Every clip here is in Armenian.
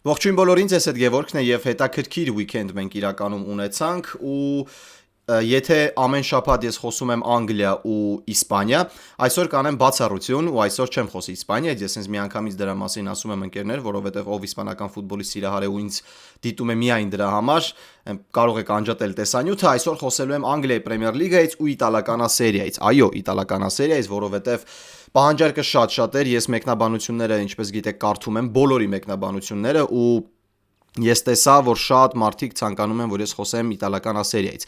Ողջույն բոլորին, ես հետ Գևորգն է եւ հետաքրքիր weekend մենք իրականում ունեցանք ու եթե ամեն շաբաթ ես խոսում եմ Անգլիա ու Իսպանիա, այսօր կանեմ բացառություն ու այսօր չեմ խոսի Իսպանիայից, ես ինձ միանգամից դրա մասին ասում եմ ընկերներ, որովհետեւ ով իսպանական ֆուտբոլի սիրահար է ու ինձ դիտում է միայն դրա համար, կարող եք անջատել տեսանյութը, այսօր խոսելու եմ Անգլիայի Պրեմիեր լիգայից ու իտալականասերիայից։ Այո, իտալականասերիայից, որովհետեւ պահանջարկը շատ էր, ես մեկնաբանությունները, ինչպես գիտեք, կարդում եմ բոլորի մեկնաբանությունները ու ես տեսա, որ շատ մարդիկ ցանկանում են, որ ես խոսեմ իտալականասերիայից։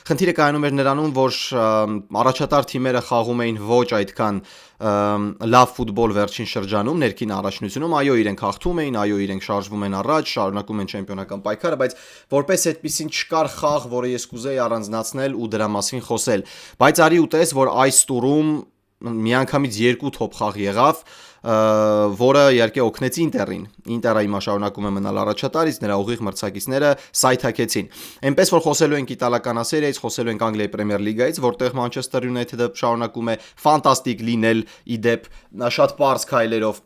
Խնդիրը կայանում էր նրանում, որ առաջատար թիմերը խաղում էին ոչ այդքան լավ ֆուտբոլ վերջին շրջանում, ներքին առաջնությունում, այո, իրենք հաղթում էին, այո, իրենք շարժվում են առաջ, շարունակում են չեմպիոնական պայքարը, բայց որպես այդպեսին չկար խաղ, որը ես կուզեի առանձնացնել ու դրա մասին խոսել։ Բայց արի ու տես, որ այս տուրում միանգամից 2 թոփ խաղ եղավ, որը իհարկե օգնեց Ինտերին։ Ինտերը հիմա շարունակում է մնալ առաջատարից, նրա ուղիղ մրցակիցները սայթաքեցին։ Այնպես որ խոսելու ենք իտալականասերիայից, խոսելու ենք Անգլիայի Պրեմիեր լիգայից, որտեղ Մանչեսթեր Յունայթեդը շարունակում է ֆանտաստիկ լինել, իդեպ շատ պարզ քայլերով։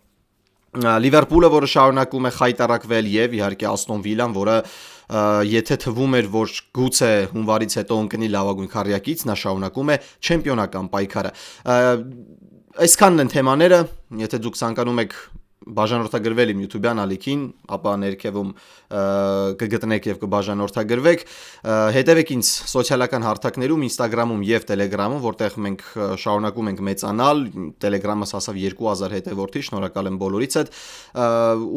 Լիվերպուլը, որը շարունակում է խայտարակվել եւ իհարկե Աստոն Վիլան, որը եթե թվում էր, որ գուցե հունվարից հետո ընկնի լավագույն քառյակից, նա շարունակում է չեմպիոնական պայքարը։ Այսքանն են թեմաները, եթե դուք ցանկանում եք բաժանորդագրվել իմ YouTube-յան ալիքին, ապա ներքևում կգտնեք եւ կբաժանորդագրվեք, հետևեք ինձ սոցիալական հարթակներում, Instagram-ում եւ Telegram-ում, որտեղ մենք շարունակում ենք մեծանալ, Telegram-ը հասավ 2000 հետևորդի, շնորհակալ եմ բոլորիցդ,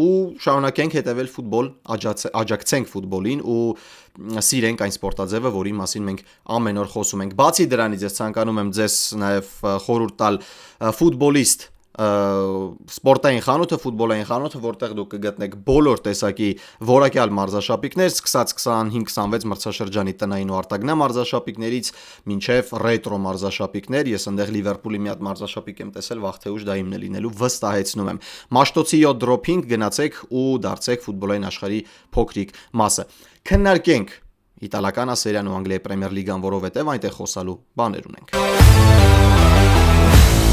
ու շարունակենք հետևել ֆուտբոլ, աջակցենք ֆուտբոլին ու սիրենք այն սպորտաձևը, որի մասին մենք ամեն օր խոսում ենք։ Բացի դրանից ես ցանկանում եմ ձեզ նաեւ խորհուրդ տալ ֆուտբոլիստ սպորտային խանութը, ֆուտբոլային խանութը, որտեղ դուք կգտնեք բոլոր տեսակի որակյալ մարզաշապիկներ, սկսած 25-26 մրցաշրջանի տնային ու արտագնա մարզաշապիկներից մինչև ռետրո մարզաշապիկներ։ Ես այնտեղ Լիվերպուլի մի հատ մարզաշապիկ եմ տեսել, վաղ թե ուշ դա իմն է լինելու, վստահեցնում եմ։ Մաշտոցի 7 դրոփինգ գնացեք ու դարձեք ֆուտբոլային աշխարհի փոքրիկ մասը։ Քննարկենք իտալականասերիան ու Անգլիայի Պրեմիեր լիգան, որովհետև այնտեղ խոսալու բաներ ունենք։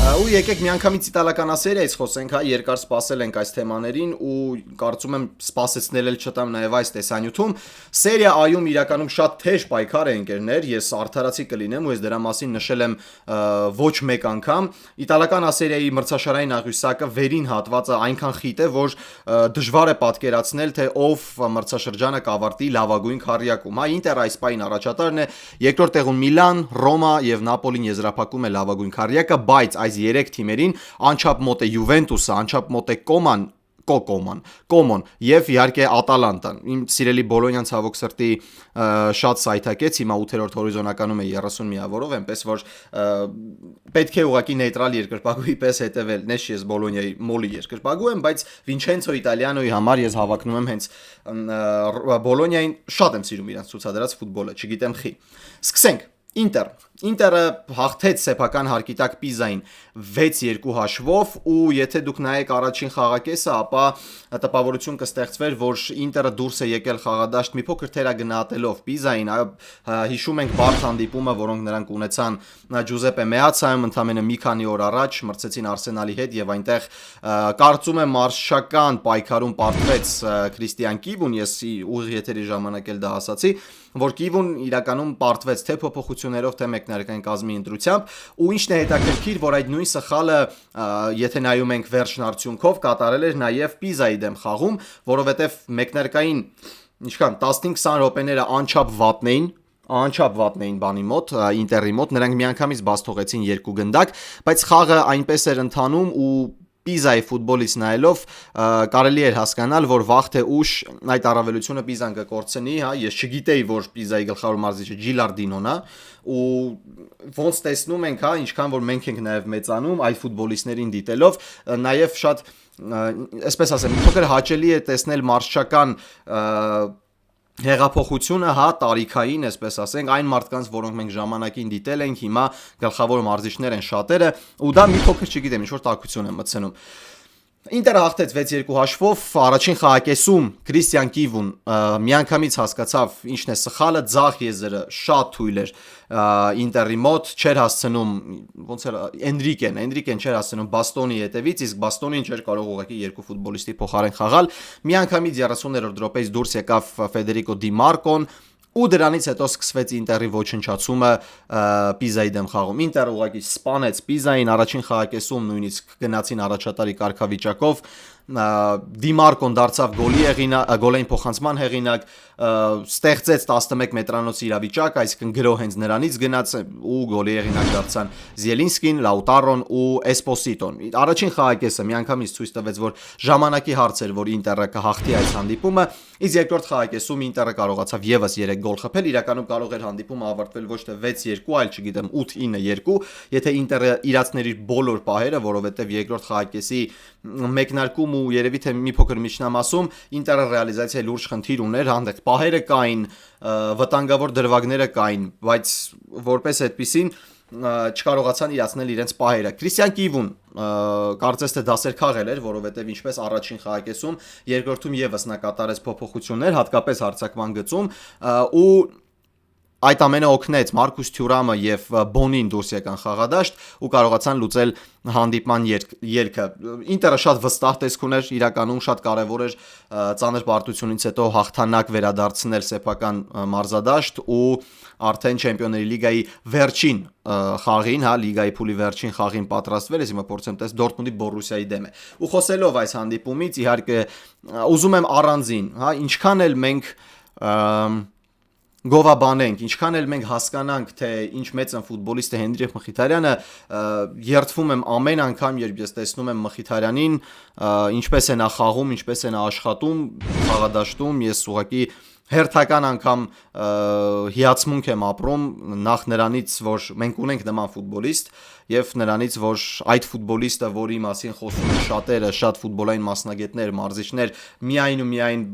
Ու եկեք միանգամից իտալականասերիայից խոսենք, հա, երկար սպասել ենք այս թեմաներին ու կարծում եմ սպասեցնել էլ չտամ նաև այս տեսանյութում։ Սերիա A-ում իրականում շատ թեժ պայքար է, ընկերներ, ես արդարացի կլինեմ ու ես դրա մասին նշել եմ ոչ մեկ անգամ։ Իտալականասերիայի մրցաշարային աղյուսակը վերին հատվածը այնքան խիտ է, որ դժվար է պատկերացնել, թե ով մրցաշրջանը կավարտի լավագույն քառյակում։ Հա, Ինտերը այս պահին առաջատարն է, երկրորդ տեղում Միլան, Ռոմա եւ Նապոլին եզրափակում է լավագույն քառյակը, բայց այս 3 թիմերին անչափ մոտ է Յուվենտուսը, անչափ մոտ է Կոմոն եւ իհարկե Ատալանտան։ Իմ սիրելի Բոլոնյան ցավոք սրտի շատ սայթակեց, հիմա 8-րդ հորիզոնականում է 30 միավորով, այնպես որ պետք է ուղղակի նեյտրալ երկրպագուի պես հետևել։ Նեշ ես Բոլոնյայի մոլի երկրպագու եմ, բայց Վինչենցո Իտալիանոյի համար ես հավակնում եմ հենց Բոլոնյային, շատ եմ սիրում իրանց ցուցադրած ֆուտբոլը, չգիտեմ խի։ Սկսենք։ Ինտերը հաղթեց սեփական հարկի տակ Պիզային 6-2 հաշվով ու եթե դուք նայեք առաջին խաղակեսը, ապա տպավորություն կստեղծվեր, որ Ինտերը դուրս է եկել խաղադաշտ մի փոքր թերագնահատելով Պիզային, հիշում ենք բարդ հանդիպումը, որոնք նրանք ունեցան Ջուզեպե Մեացայում ընդամենը մի քանի օր առաջ, մրցեցին Արսենալի հետ եւ այնտեղ կարծում եմ մարշական պայքարում պարտվեց Քրիստիան Կիվուն, ես ուղիղ եթերի ժամանակ էլ դա ասացի, որ Կիվուն իրականում պարտվեց թե փոփոխություններով, թե մեկնարկային կազմի ընտրությամբ ու ինչն է հետաքրքիր, որ այդ նույն սխալը, եթե նայում ենք վերջն արդյունքով, կատարել էր նաև Պիզայի դեմ խաղում, որովհետև մեկնարկային ինչքան 15-20 րոպեները անչափ վատն էին բանի մոտ, Ինտերի մոտ, նրանք միանգամից բաց թողեցին 2 գնդակ, բայց խաղը այնպես էր ընթանում ու Պիզայի ֆուտբոլից նայելով կարելի էր հասկանալ, որ վաղ թե ուշ այդ առավելությունը Պիզան կկորցնի, հա, ես չգիտեի, որ Պիզայի գլխավոր մարզիչը Ջիլարդինոն է ու ոնց տեսնում ենք, հա, ինչքան որ մենք ենք նաև մեծանում այդ ֆուտբոլիստներին դիտելով, նաև շատ, այսպես ասեմ, փոքր հաճելի է տեսնել մարզչական հեղափոխությունը, հա, տարիքային, այսպես ասենք, այն մարդկանց, որոնք մենք ժամանակին դիտել ենք, հիմա գլխավոր մարզիչներ են շատերը, ու դա մի փոքր, չգիտեմ, ինչ որ տաքություն է մտցնում։ Ինտերը հաղթեց 6-2 հաշվով, առաջին խաղակեսում Քրիստիան Կիվուն միանգամից հասկացավ ինչն է սխալը, ձախ եզրը շատ թույլ էր Ինտերի մոտ, չէր հասցնում, ոնց էր Էնրիկեն չէր հասցնում Բաստոնի հետևից, իսկ Բաստոնին չէր կարող ուղղակի երկու ֆուտբոլիստի փոխարեն խաղալ։ Միանգամից 30-րդ րոպեից դուրս եկավ Ֆեդերիկո Դի Մարկոն, ու դրանից հետո սկսվեց Ինտերի ոչնչացումը Պիզայի դեմ խաղում։ Ինտերը ուղղակի սպանեց Պիզային, առաջին խաղակեսում նույնիսկ գնացին առաջատարի կարգավիճակով, Դի Մարկոն դարձավ գոլային փոխանցման հեղինակ, ստեղծեց 11 մետրանոց իրավիճակ, այսինքն գրո հենց նրանից գնաց ու գոլի հեղինակ դարձան Զիելինսկին, Լաուտարոն ու Էսպոսիտոն։ Առաջին խաղակեսը միանգամից ցույց տվեց, որ ժամանակի հարց էր, որ Ինտերը կհաղթի այս հանդիպումը, իսկ երկրորդ խաղակեսում Ինտերը կարողացավ եւս 3 գոլ խփել, իրականում կարող էր հանդիպումը ավարտվել ոչ թե 6-2, այլ չգիտեմ 8-9-2, եթե Ինտերը իրացներ իր բոլոր պահերը, որովհետեւ երկրորդ խաղակեսի մեկնարկում ու երևի թե մի փոքր միջնամասում Ինտերը ռեալիզացիայի լուրջ խնդիր ուներ, հանդեպ պահերը կային, վտանգավոր դրվագները կային, բայց որպես այդպեսին չկարողացան իրացնել իրենց պահերը։ Քրիստիան Կիվուն կարծես թե դասեր քաղել էր, որովհետև ինչպես առաջին խաղակեսում, երկրորդում եւս նա կատարեց փոփոխություններ, հատկապես հարձակման գծում ու այդ ամենը օգնեց Մարկուս Թյուրամը եւ Բոնին դուրս եկան խաղադաշտ ու կարողացան լուծել հանդիպման ելքը։ Ինտերը շատ վստահ տեսք ուներ, իրականում շատ կարևոր էր ծանր պարտությունից հետո հաղթանակ վերադարձնել սեփական մարզադաշտ ու արդեն Չեմպիոնների լիգայի վերջին խաղին, լիգայի փուլի վերջին խաղին պատրաստվել, ես հիմա փորձեմ տես Դորտմունդի Բորուսիայի դեմ է։ Ու խոսելով այս հանդիպումից, իհարկե ուզում եմ առանձին, ինչքան էլ մենք գովաբանենք, ինչքան էլ մենք հասկանանք, թե ինչ մեծ են ֆուտբոլիստը Հենրիխ Մխիթարյանը, երդվում եմ ամեն անգամ, երբ ես տեսնում եմ Մխիթարյանին, ինչպես է նա խաղում, ինչպես է նա աշխատում խաղադաշտում, ես ուղղակի հերթական անգամ հիացմունք եմ ապրում նախ նրանից, որ մենք ունենք նման ֆուտբոլիստ եւ նրանից, որ այդ ֆուտբոլիստը, որի մասին խոսում են շատերը, շատ ֆուտբոլային մասնագետներ, մարզիչներ, միայն ու միայն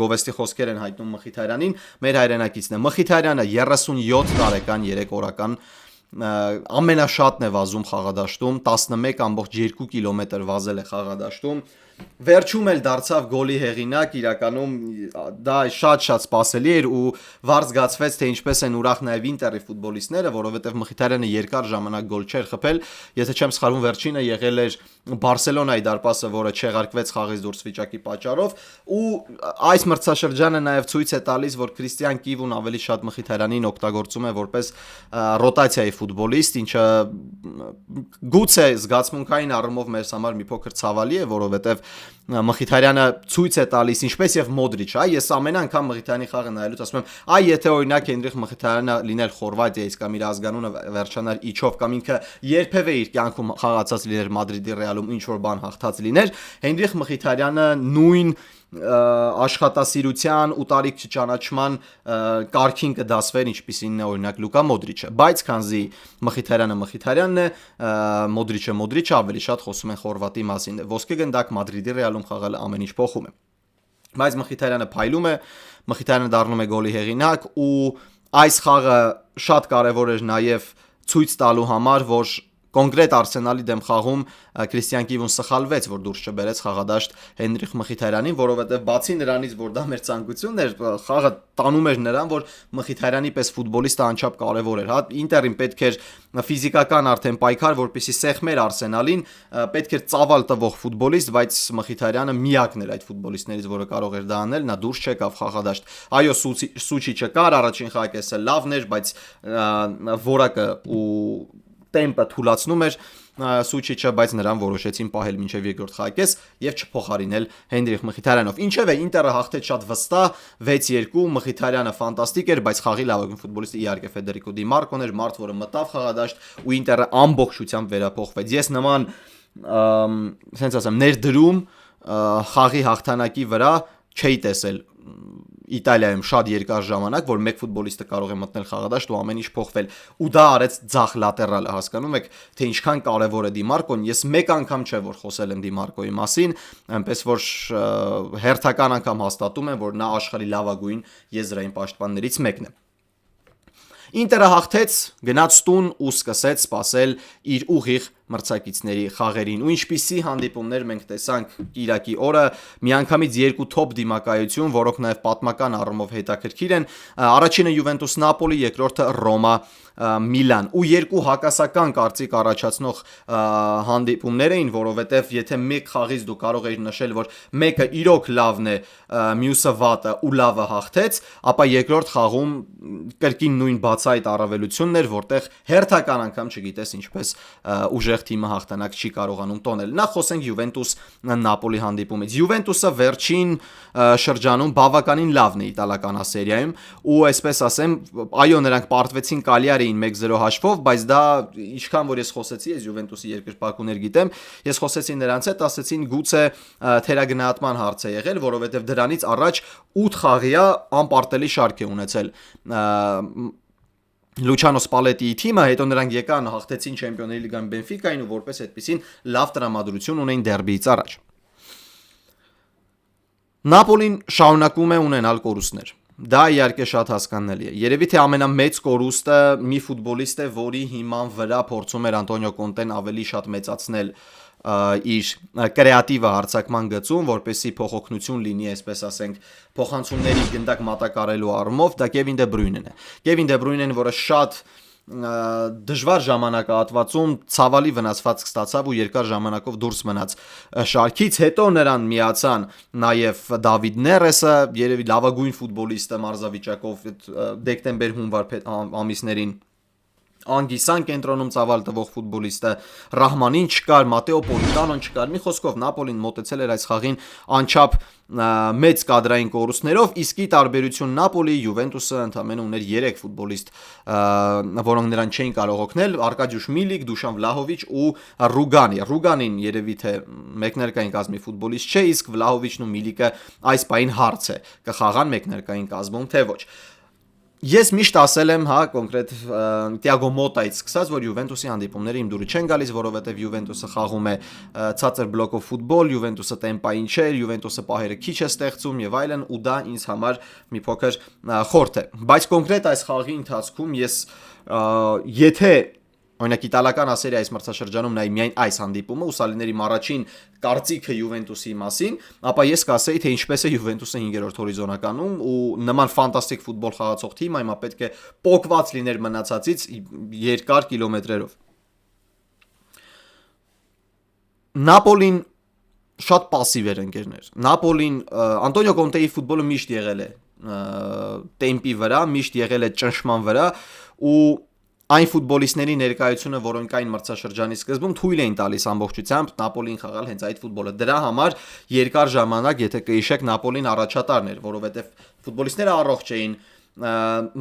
գովեստի խոսքեր են հայտնում Մխիթարյանին, մեր հայրենակիցն է։ Մխիթարյանը 37 տարեկան 3 օրական ամենաշատն է վազում խաղադաշտում, 11.2 կիլոմետր վազել է խաղադաշտում, վերջում էլ դարձավ գոլի հեղինակ, իրականում դա շատ սպասելի էր ու վարձ թե ինչպես են ուրախ նաև Ինտերի ֆուտբոլիստները, որովհետև Մխիթարյանը երկար ժամանակ գոլ չէր խփել, եթե չեմ սխալվում վերջինը եղել էր Բարսելոնայի դարպասը, որը չեղարկվեց խաղից դուրս վիճակի պատճառով ու այս մրցաշրջանը նաև ցույց է տալիս, որ Քրիստիան Կիվուն ավելի շատ Մխիթարյանին օգտագործում է որպես ռոտացիայի ֆուտբոլիստ, ինչը գուցե զգացմունքային առումով մեզ համար մի փոքր ցավալի է, որովհետև Մխիթարյանը ցույց է տալիս, ինչպես եւ Մոդրիչը, ես ամեն անգամ Մխիթարյանի խաղը նայելուց ասում եմ, եթե օրինակ Հենրիխ Մխիթարյանը լիներ Խորվաթիայից կամ իր ազգանունը վերջանար իջով կամ ինքը երբևէ իր կյանքում խաղացած լիներ Մադրիդի Ռեալում ինչ որ բան հաղթած լիներ, Հենրիխ Մխիթարյանը նույն աշխատասիրության ու տարիք չճանաչման կարգին կդասվեր, ինչպիսին է օրինակ Լուկա Մոդրիչը, բայց քանզի Մխիթարյանն է, Մոդրիչը ավելի շատ խոսում են Խորվատի մասին, ոսկե գնդակ Մադրիդի Ռեալում խաղալը ամեն ինչ փոխում է։ Բայց Մխիթարյանը փայլում է, Մխիթարյանը դառնում է գոլի հեղինակ ու այս խաղը շատ կարևոր էր նաև ցույց տալու համար, որ կոնկրետ Արսենալի դեմ խաղում Քրիստիան Կիվուն սխալվեց, որ դուրս չբերեց խաղադաշտ Հենրիխ Մխիթարյանին, որովհետև բացի նրանից, որ դա մեր ցանկությունն էր, խաղը տանում էր նրան, որ Մխիթարյանի պես ֆուտբոլիստը անչափ կարևոր էր։ Ինտերին պետք էր ֆիզիկական արդեն պայքար, որպեսզի սեղմեր Արսենալին, պետք էր ծավալ տվող ֆուտբոլիստ, բայց Մխիթարյանը միակն էր այդ ֆուտբոլիստներից, որը կարող էր դա անել, նա դուրս չեկավ խաղադաշտ։ Այո, Սուչիչը կար, առաջին խաղակեսը լավն էր, բայց որակը ու տեմպը թուլացնում էր Սուչիչը, բայց նրան որոշեցին պահել մինչև երկրորդ խաղակես եւ չփոխարինել Հենրիխ Մխիթարյանով։ Ինչևէ, Ինտերը հաղթեց շատ վստահ 6-2, Մխիթարյանը ֆանտաստիկ էր, բայց խաղի լավագույն ֆուտբոլիստը իհարկե Ֆեդերիկո Դի Մարկոն էր, մարդ, որը մտավ խաղադաշտ ու Ինտերը ամբողջությամբ վերափոխվեց։ Ես նման ասենց ասեմ, ներդրում խաղի հաղթանակի վրա չէի տեսել Իտալիայում շատ երկար ժամանակ, որ մեկ ֆուտբոլիստը կարող է մտնել խաղադաշտ ու ամեն ինչ փոխվել ու դա արեց ձախ լատերալը, հասկանում եք, թե ինչքան կարևոր է Դի Մարկոն։ Ես մեկ անգամ չէ որ խոսել եմ Դի Մարկոյի մասին, այնպես որ հերթական անգամ հաստատում եմ, որ նա աշխարհի լավագույն եզրային պաշտպաններից մեկն է։ Ինտերը հաղթեց, գնաց տուն ու սկսեց սպասել իր ուղիղ մրցակիցների խաղերին։ Ու ինչպիսի հանդիպումներ մենք տեսանք Կիրակի օրը, միանգամից երկու թոփ դիմակայություն, որոնք նաև պատմական առումով հետաքրքիր են։ Առաջինը Յուվենտուս Նապոլի, երկրորդը Ռոմա Միլան, ու երկու հակասական կարծիք առաջացնող հանդիպումներ էին, որովհետև եթե մեկ խաղից դու կարող ես նշել, որ մեկը իրոք լավն է, մյուսը վատը ու լավը հաղթեց, ապա երկրորդ խաղում կրկին նույն բացահայտ առավելությունն էր, որտեղ հերթական անգամ չգիտես ինչպես ուժեղ թիմը հաղթանակ չի կարողանում տոնել։ Նախ խոսենք Յուվենտուս Նապոլի հանդիպումից։ Յուվենտուսը վերջին շրջանում բավականին լավն է իտալական սերիայում, ու այսպես ասեմ, այո, նրանք պարտվեցին Կալիարիին 1-0 հաշվով, բայց դա ինչքան որ ես խոսեցի, ես Յուվենտուսի երկրպագուներ գիտեմ, ես խոսեցի նրանց հետ, ասեցին գուցե թերագնահատման հարց է եղել, որովհետև դրանից առաջ 8 խաղյա անպարտելի շարք է ունեցել Լուչանո Սպալետիի թիմը, հետո նրանք եկան հաղթեցին Չեմպիոնների լիգայում Բենֆիկային ու որպես այդպեսին լավ տրամադրություն ունեն դերբիից առաջ։ Նապոլին շարունակում է ունենալ կորուստներ։ Դա իհարկե շատ հասկանալի է։ Երևի թե ամենամեծ կորուստը մի ֆուտբոլիստ է, որի հիման վրա փորձում էր Անտոնիո Կոնտեն ավելի շատ մեծացնել իր կրեատիվը հարձակման գծում, որպեսզի փոխօգնություն լինի, այսպես ասենք, փոխանցումների գնդակ մատակարարելու առումով, դա Կևին Դե Բրույնեն է։ Կևին Դե Բրույնեն, որը շատ դժվար ժամանակահատվածում ցավալի վնասվածք ստացավ ու երկար ժամանակով դուրս մնաց շարքից, հետո նրան միացան նաև Դավիդ Ներեսը, երևի լավագույն ֆուտբոլիստը մարզավիճակով դեկտեմբեր-հունվար ամիսներին, Անգիսան կենտրոնում ծավալ տվող ֆուտբոլիստը, Ռահմանին չկար, Մատեո Պոլիտանոն չկար, մի խոսքով Նապոլին մոտեցել էր այս խաղին անչափ մեծ կադրային կորուստներով, իսկ ի տարբերություն Նապոլի, Յուվենտուսը ընդամենը ուներ 3 ֆուտբոլիստ, որոնք նրան չէին կարող օգնել, Արկադիուշ Միլիկ, Դուշան Վլահովիչ ու Ռուգանի։ Ռուգանին երևի թե մեկներկային կազմի ֆուտբոլիստ չէ, իսկ Վլահովիչն ու Միլիկը այս պահին հարց է, կխաղան մեկներկային կազմում թե ոչ։ Ես միշտ ասել եմ, կոնկրետ Տիագո Մոտայից սկսած, որ Յուվենտուսի հանդիպումները իմ դուրը չեն գալիս, որովհետև Յուվենտուսը խաղում է ցածր բլոկով ֆուտբոլ, Յուվենտուսը տեմպային չէ, Յուվենտուսը պահերը քիչ է ստեղծում եւ այլն, ու դա ինձ համար մի փոքր խորթ է։ Բայց կոնկրետ այս խաղի ընթացքում ես եթե օրինակ իտալական ասերի այս մրցաշրջանում նայ միայն այս հանդիպումը ու Սալիների առաջին կարծիքը Յուվենտուսի մասին, ապա ես կասեի, թե ինչպես է Յուվենտուսը 5-րդ հորիզոնականում ու նման ֆանտաստիկ ֆուտբոլ խաղացող թիմ այմա պետք է պոկված լիներ մնացածից երկար կիլոմետրերով։ Նապոլին շատ пассив էր ընկերներ։ Նապոլին Անտոնիո Կոնտեի ֆուտբոլը միշտ եղել է տեմպի վրա, միշտ եղել է ճնշման վրա ու այն ֆուտբոլիստների ներկայությունը, որոնք այն մրցաշրջանի սկզբում թույլ էին տալիս ամբողջությամբ Նապոլին խաղալ հենց այդ ֆուտբոլը։ Դրա համար երկար ժամանակ, եթե կհիշեք, Նապոլին առաջատարն էր, որովհետև ֆուտբոլիստները առողջ էին,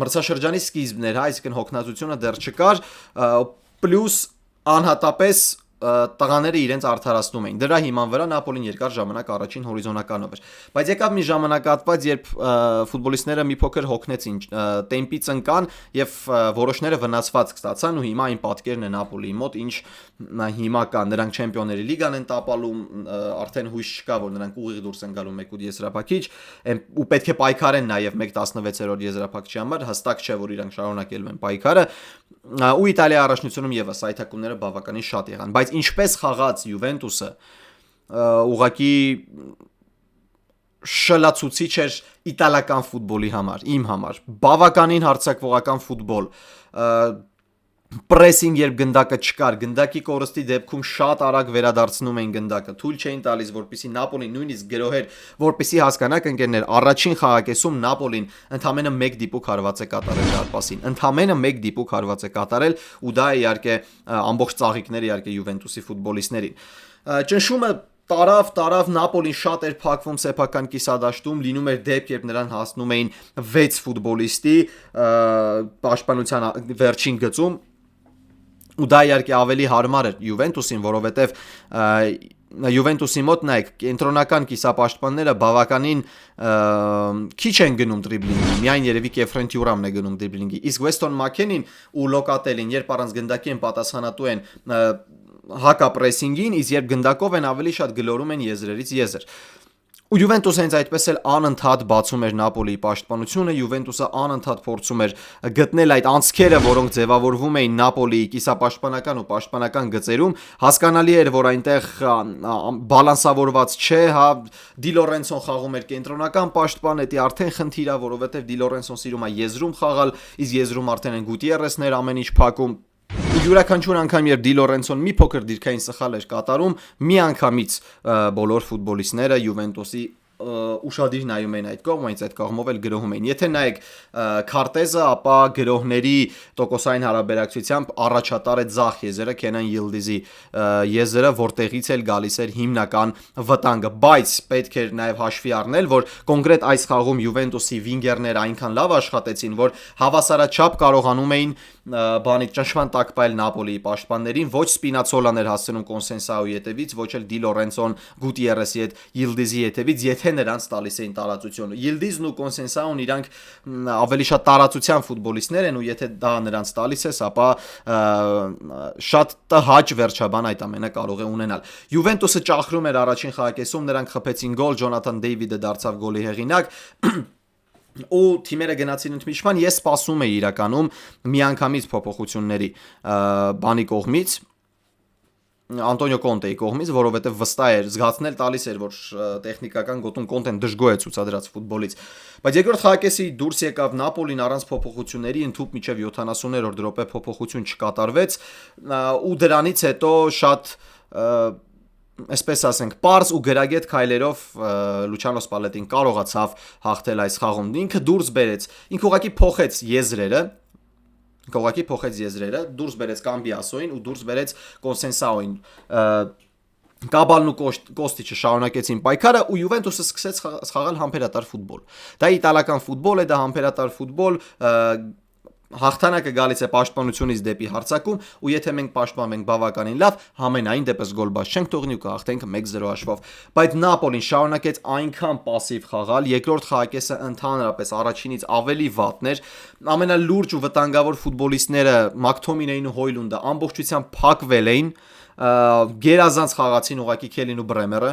մրցաշրջանի սկիզբն էր, այսինքն հոգնածությունը դեռ չկար, պլյուս անհատապես տղաները իրենց արդարացնում էին։ Դրա հիման վրա Նապոլին երկար ժամանակ առաջին հորիզոնականով էր։ Բայց եկավ մի ժամանակահատված, երբ ֆուտբոլիստները մի փոքր հոգնեցին, տեմպից ընկան եւ որոշները վնասված ստացան ու հիմա այն պատկերն է Նապոլիի մոտ, ինչ հիմա կա։ Նրանք Չեմպիոնների լիգան են տապալում, արդեն հույս չկա, որ նրանք ուղիղ դուրս են գալու 1-8 եզրափակիչ, ու պետք է պայքարեն նաեւ 1/16-րդ եզրափակչի համար, հստակ չէ, որ իրանք շարունակելու են պայքարը, ու Իտալիայի առաջնությունում եւս այթակումները բավականին շատ եղան, բայց ինչպես խաղաց Յուվենտուսը ուղղակի շլացուցիչ էր իտալական ֆուտբոլի համար, իմ համար, բավականին հարձակվողական ֆուտբոլ, պրեսինգ երբ գնդակը չկար, գնդակի կորստի դեպքում շատ արագ վերադարձնում էին գնդակը, թույլ չէին տալիս, որպեսզի Նապոլին նույնիսկ գրոհեր, որպեսզի հասկանաք ընկերներ, առաջին խաղակեսում Նապոլին ընդամենը 1 դիպուկ հարված է կատարել դարպասին, ընդամենը 1 դիպուկ հարված է կատարել, ու դա իհարկե ամբողջ ծաղիկները իհարկե Յուվենտուսի ֆուտբոլիստներին։ Ճնշումը տարավ Նապոլին շատ էր փակվում սեփական կիսադաշտում, լինում էր դեպք, երբ նրան հասնում էին 6 ֆուտբոլիստի պաշտպանության վերջին գծում, ու դա իհարկե ավելի հարմար էր Յուվենտուսին, որովհետև Յուվենտուսի մոտ նայեք, կենտրոնական կիսապաշտպանները բավականին քիչ են գնում դրիբլինգի, միայն երևի Կեֆրեն Թյուրամն է գնում դրիբլինգի, իսկ Վեստոն Մաքենին ու Լոկատելին, երբ առանց գնդակի են պատասխանատու են հակապրեսինգին, իսկ երբ գնդակով են ավելի շատ գլորում են եզրերից եզր։ Ու Յուվենտուսը հենց այդպես էլ անընդհատ բացում էր Նապոլիի պաշտպանությունը, Յուվենտուսը անընդհատ փորձում էր գտնել այդ անցքերը, որոնք ձևավորվում էին Նապոլիի կիսապաշտպանական ու պաշտպանական գծերում։ Հասկանալի էր, որ այնտեղ բալանսավորված չէ, հա, Դի Լորենցոն խաղում էր կենտրոնական պաշտպան, դա արդեն խնդիր է, որովհետև Դի Լորենցոն սիրում է եզրում խաղալ, իսկ եզրում արդեն են Գուտիերեսներ ամեն ինչ փակում։ Յուրաքանչյուր անգամ երբ Դի Լորենցոն մի փոքր դիրքային սխալ էր կատարում, միանգամից բոլոր ֆուտբոլիստները Յուվենտուսի ուշադիր նայում էին այդ կողմ, այնց այդ կողմով էլ գրոհում էին։ Եթե նայեք քարտեզը, ապա գրոհների տոկոսային հարաբերակցությամբ առաջատար է ձախ եզրը, Քենան Յիլդիզի եզրը, որտեղից էլ գալիս էր հիմնական վտանգը, բայց պետք էր նաև հաշվի առնել, որ կոնկրետ այս խաղում Յուվենտուսի վինգերները այնքան լավ աշխատեցին, որ հավասարաչափ կարողանում էին բանի ճնշման տակ պայել Նապոլիի պաշտպաններին, ոչ Սպինացոլան էր հասցնում Կոնսենսաուի հետևից, ոչ էլ Դի Լորենցոն Գուտիերեսի հետ Յիլդիզի հետևից, եթե նրանց տալիս էին տարածություն։ Յիլդիզն ու Կոնսենսաուն իրանք ավելի շատ տարածության ֆուտբոլիստներ են, ու եթե դա նրանց տալիս ես, ապա շատ տհաճ վերջաբան այդ ամենը կարող է ունենալ։ Յուվենտուսը ճախրում էր առաջին խաղակեսում, նրանք խփեցին գոլ, Ջոնաթան Դեյվիդը դարձավ գոլի հեղինակ ու թիմերը գնացին ընդմիջման, ես սպասում էի իրականում միանգամից փոփոխությունների բանի կողմից, Անտոնիո Կոնտեի կողմից, որովհետև վստահ էր, զգացնել տալիս էր, որ տեխնիկական գոտուն Կոնտեն դժգոհ է ցուցադրած ֆուտբոլից։ Բայց երկրորդ խաղակեսի դուրս եկավ Նապոլին առանց փոփոխությունների, ընդհուպ մինչև 70-րդ րոպե փոփոխություն չկատարվեց, ու դրանից հետո շատ այսպես ասենք, պարզ ու գրագետ քայլերով Լուչանո Սպալետին կարողացավ հաղթել այս խաղում։ Ինքը դուրս բերեց, ինքը ուղղակի փոխեց եզրերը, դուրս բերեց Կամբիասոին ու դուրս բերեց Կոնսենսաոին։ Կաբալն ու Կոստիչը շարունակեցին պայքարը ու Յուվենտուսը սկսեց խաղալ համբերատար ֆուտբոլ։ Դա իտալական ֆուտբոլ է, դա համբերատար ֆուտբոլ, հաղթանակը գալիս է պաշտպանությունից դեպի հարձակում, ու եթե մենք պաշտպանում ենք բավականին լավ, համենայն դեպս գոլ բաց չենք թողնի ու կհաղթենք 1-0 հաշվով։ Բայց Նապոլին շարունակեց այնքան պասիվ խաղալ, երկրորդ խաղակեսը ընդհանրապես առաջինից ավելի վատն էր, ամենալուրջ ու վտանգավոր ֆուտբոլիստները Մակթոմինեին ու Հոյլունդը ամբողջությամբ փակվել էին, գերազանց խաղացին ուղղակի Քելին ու Բրեմերը,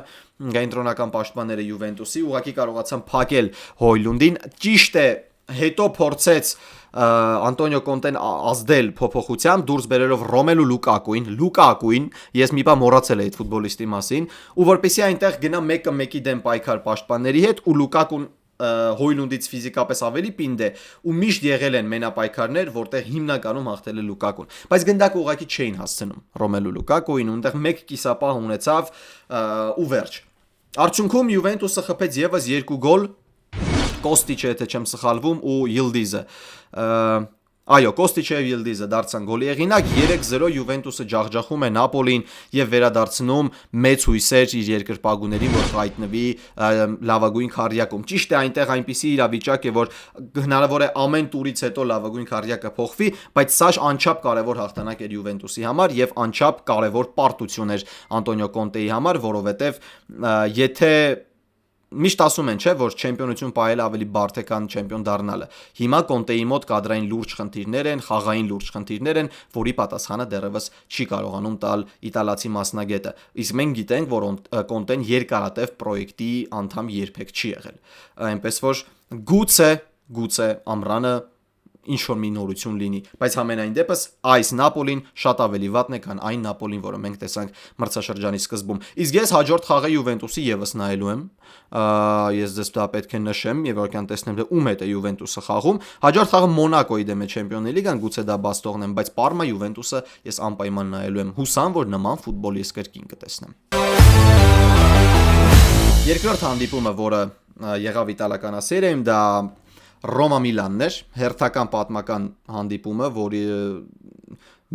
կենտրոնական պաշտպանները Յուվենտուսի, ուղղակի կարողացան փակել Հոյլունդին, ճիշտ է, հետո փորձեց Անտոնիո Կոնտեն ազդել փոփոխությամբ, դուրս բերելով Ռոմելու Լուկակուին, ես մի բան մոռացել էի այդ ֆուտբոլիստի մասին, ու որպեսզի այնտեղ գնա մեկը մեկի դեմ պայքար պաշտպանների հետ, ու Լուկակուն Հոյլունդից ֆիզիկապես ավելի պինդ է, ու միշտ եղել են մենապայքարներ, որտեղ հիմնականում հաղթել է Լուկակուն, բայց գնդակը ուղղակի չէին հասցնում Ռոմելու Լուկակուին, ու այնտեղ մեկ կիսապահ ունեցավ ու վերջ։ Արդյունքում Յուվենտուսը խփեց եւս 2 գոլ, Կոստիչը, եթե չեմ սխալվում, ու Յիլդիզը։ Այո, Կոստիչը եւ Յիլդիզը դարձան գոլի հեղինակ, 3-0 Յուվենտուսը ջախջախում է Նապոլին եւ վերադարձնում մեծ հույսեր իր երկրպագուներին, որ հայտնվի լավագույն քառյակում։ Ճիշտ է, այնտեղ այնպիսի իրավիճակ է, որ հնարավոր է ամեն տուրից հետո լավագույն քառյակը փոխվի, բայց սա անչափ կարևոր հաղթանակ էր Յուվենտուսի համար եւ անչափ կարևոր պարտություն էր Անտոնիո Կոնտեի համար, որովհետեւ եթե միշտ ասում են, չէ, որ չեմպիոնություն պահելը ավելի բարդ է, քան չեմպիոն դառնալը։ Հիմա Կոնտեի մոտ կադրային լուրջ խնդիրներ են, խաղային լուրջ խնդիրներ են, որի պատասխանը դեռևս չի կարողանում տալ իտալացի մասնագետը։ Իսկ մենք գիտենք, որ Կոնտեն երկարատև պրոյեկտի անդամ երբեք չի եղել։ Այնպես որ գուցե ամռանը ինչ որ մի նորություն լինի, բայց համենայն դեպս այս Նապոլին շատ ավելի վատն է, քան այն Նապոլին, որը մենք տեսանք մրցաշրջանի սկզբում։ Իսկ ես հաջորդ խաղը Յուվենտուսի եւս նայելու եմ, ես դες դա պետք է նշեմ, եւ որքան տեսնեմ թե ում հետ է Յուվենտուսը խաղում, հաջորդ խաղը Մոնակոյի դեմ է Չեմպիոնների լիգան, գուցե դա բաց թողնեմ, բայց Պարմա Յուվենտուսը ես անպայման նայելու եմ, հուսամ, որ նման ֆուտբոլ ես կրկին կտեսնեմ։ Երկրորդ հանդիպումը, որը եղավ իտալականասերիայում, դա Ռոմա Միլանն էր, հերթական պատմական հանդիպումը, որի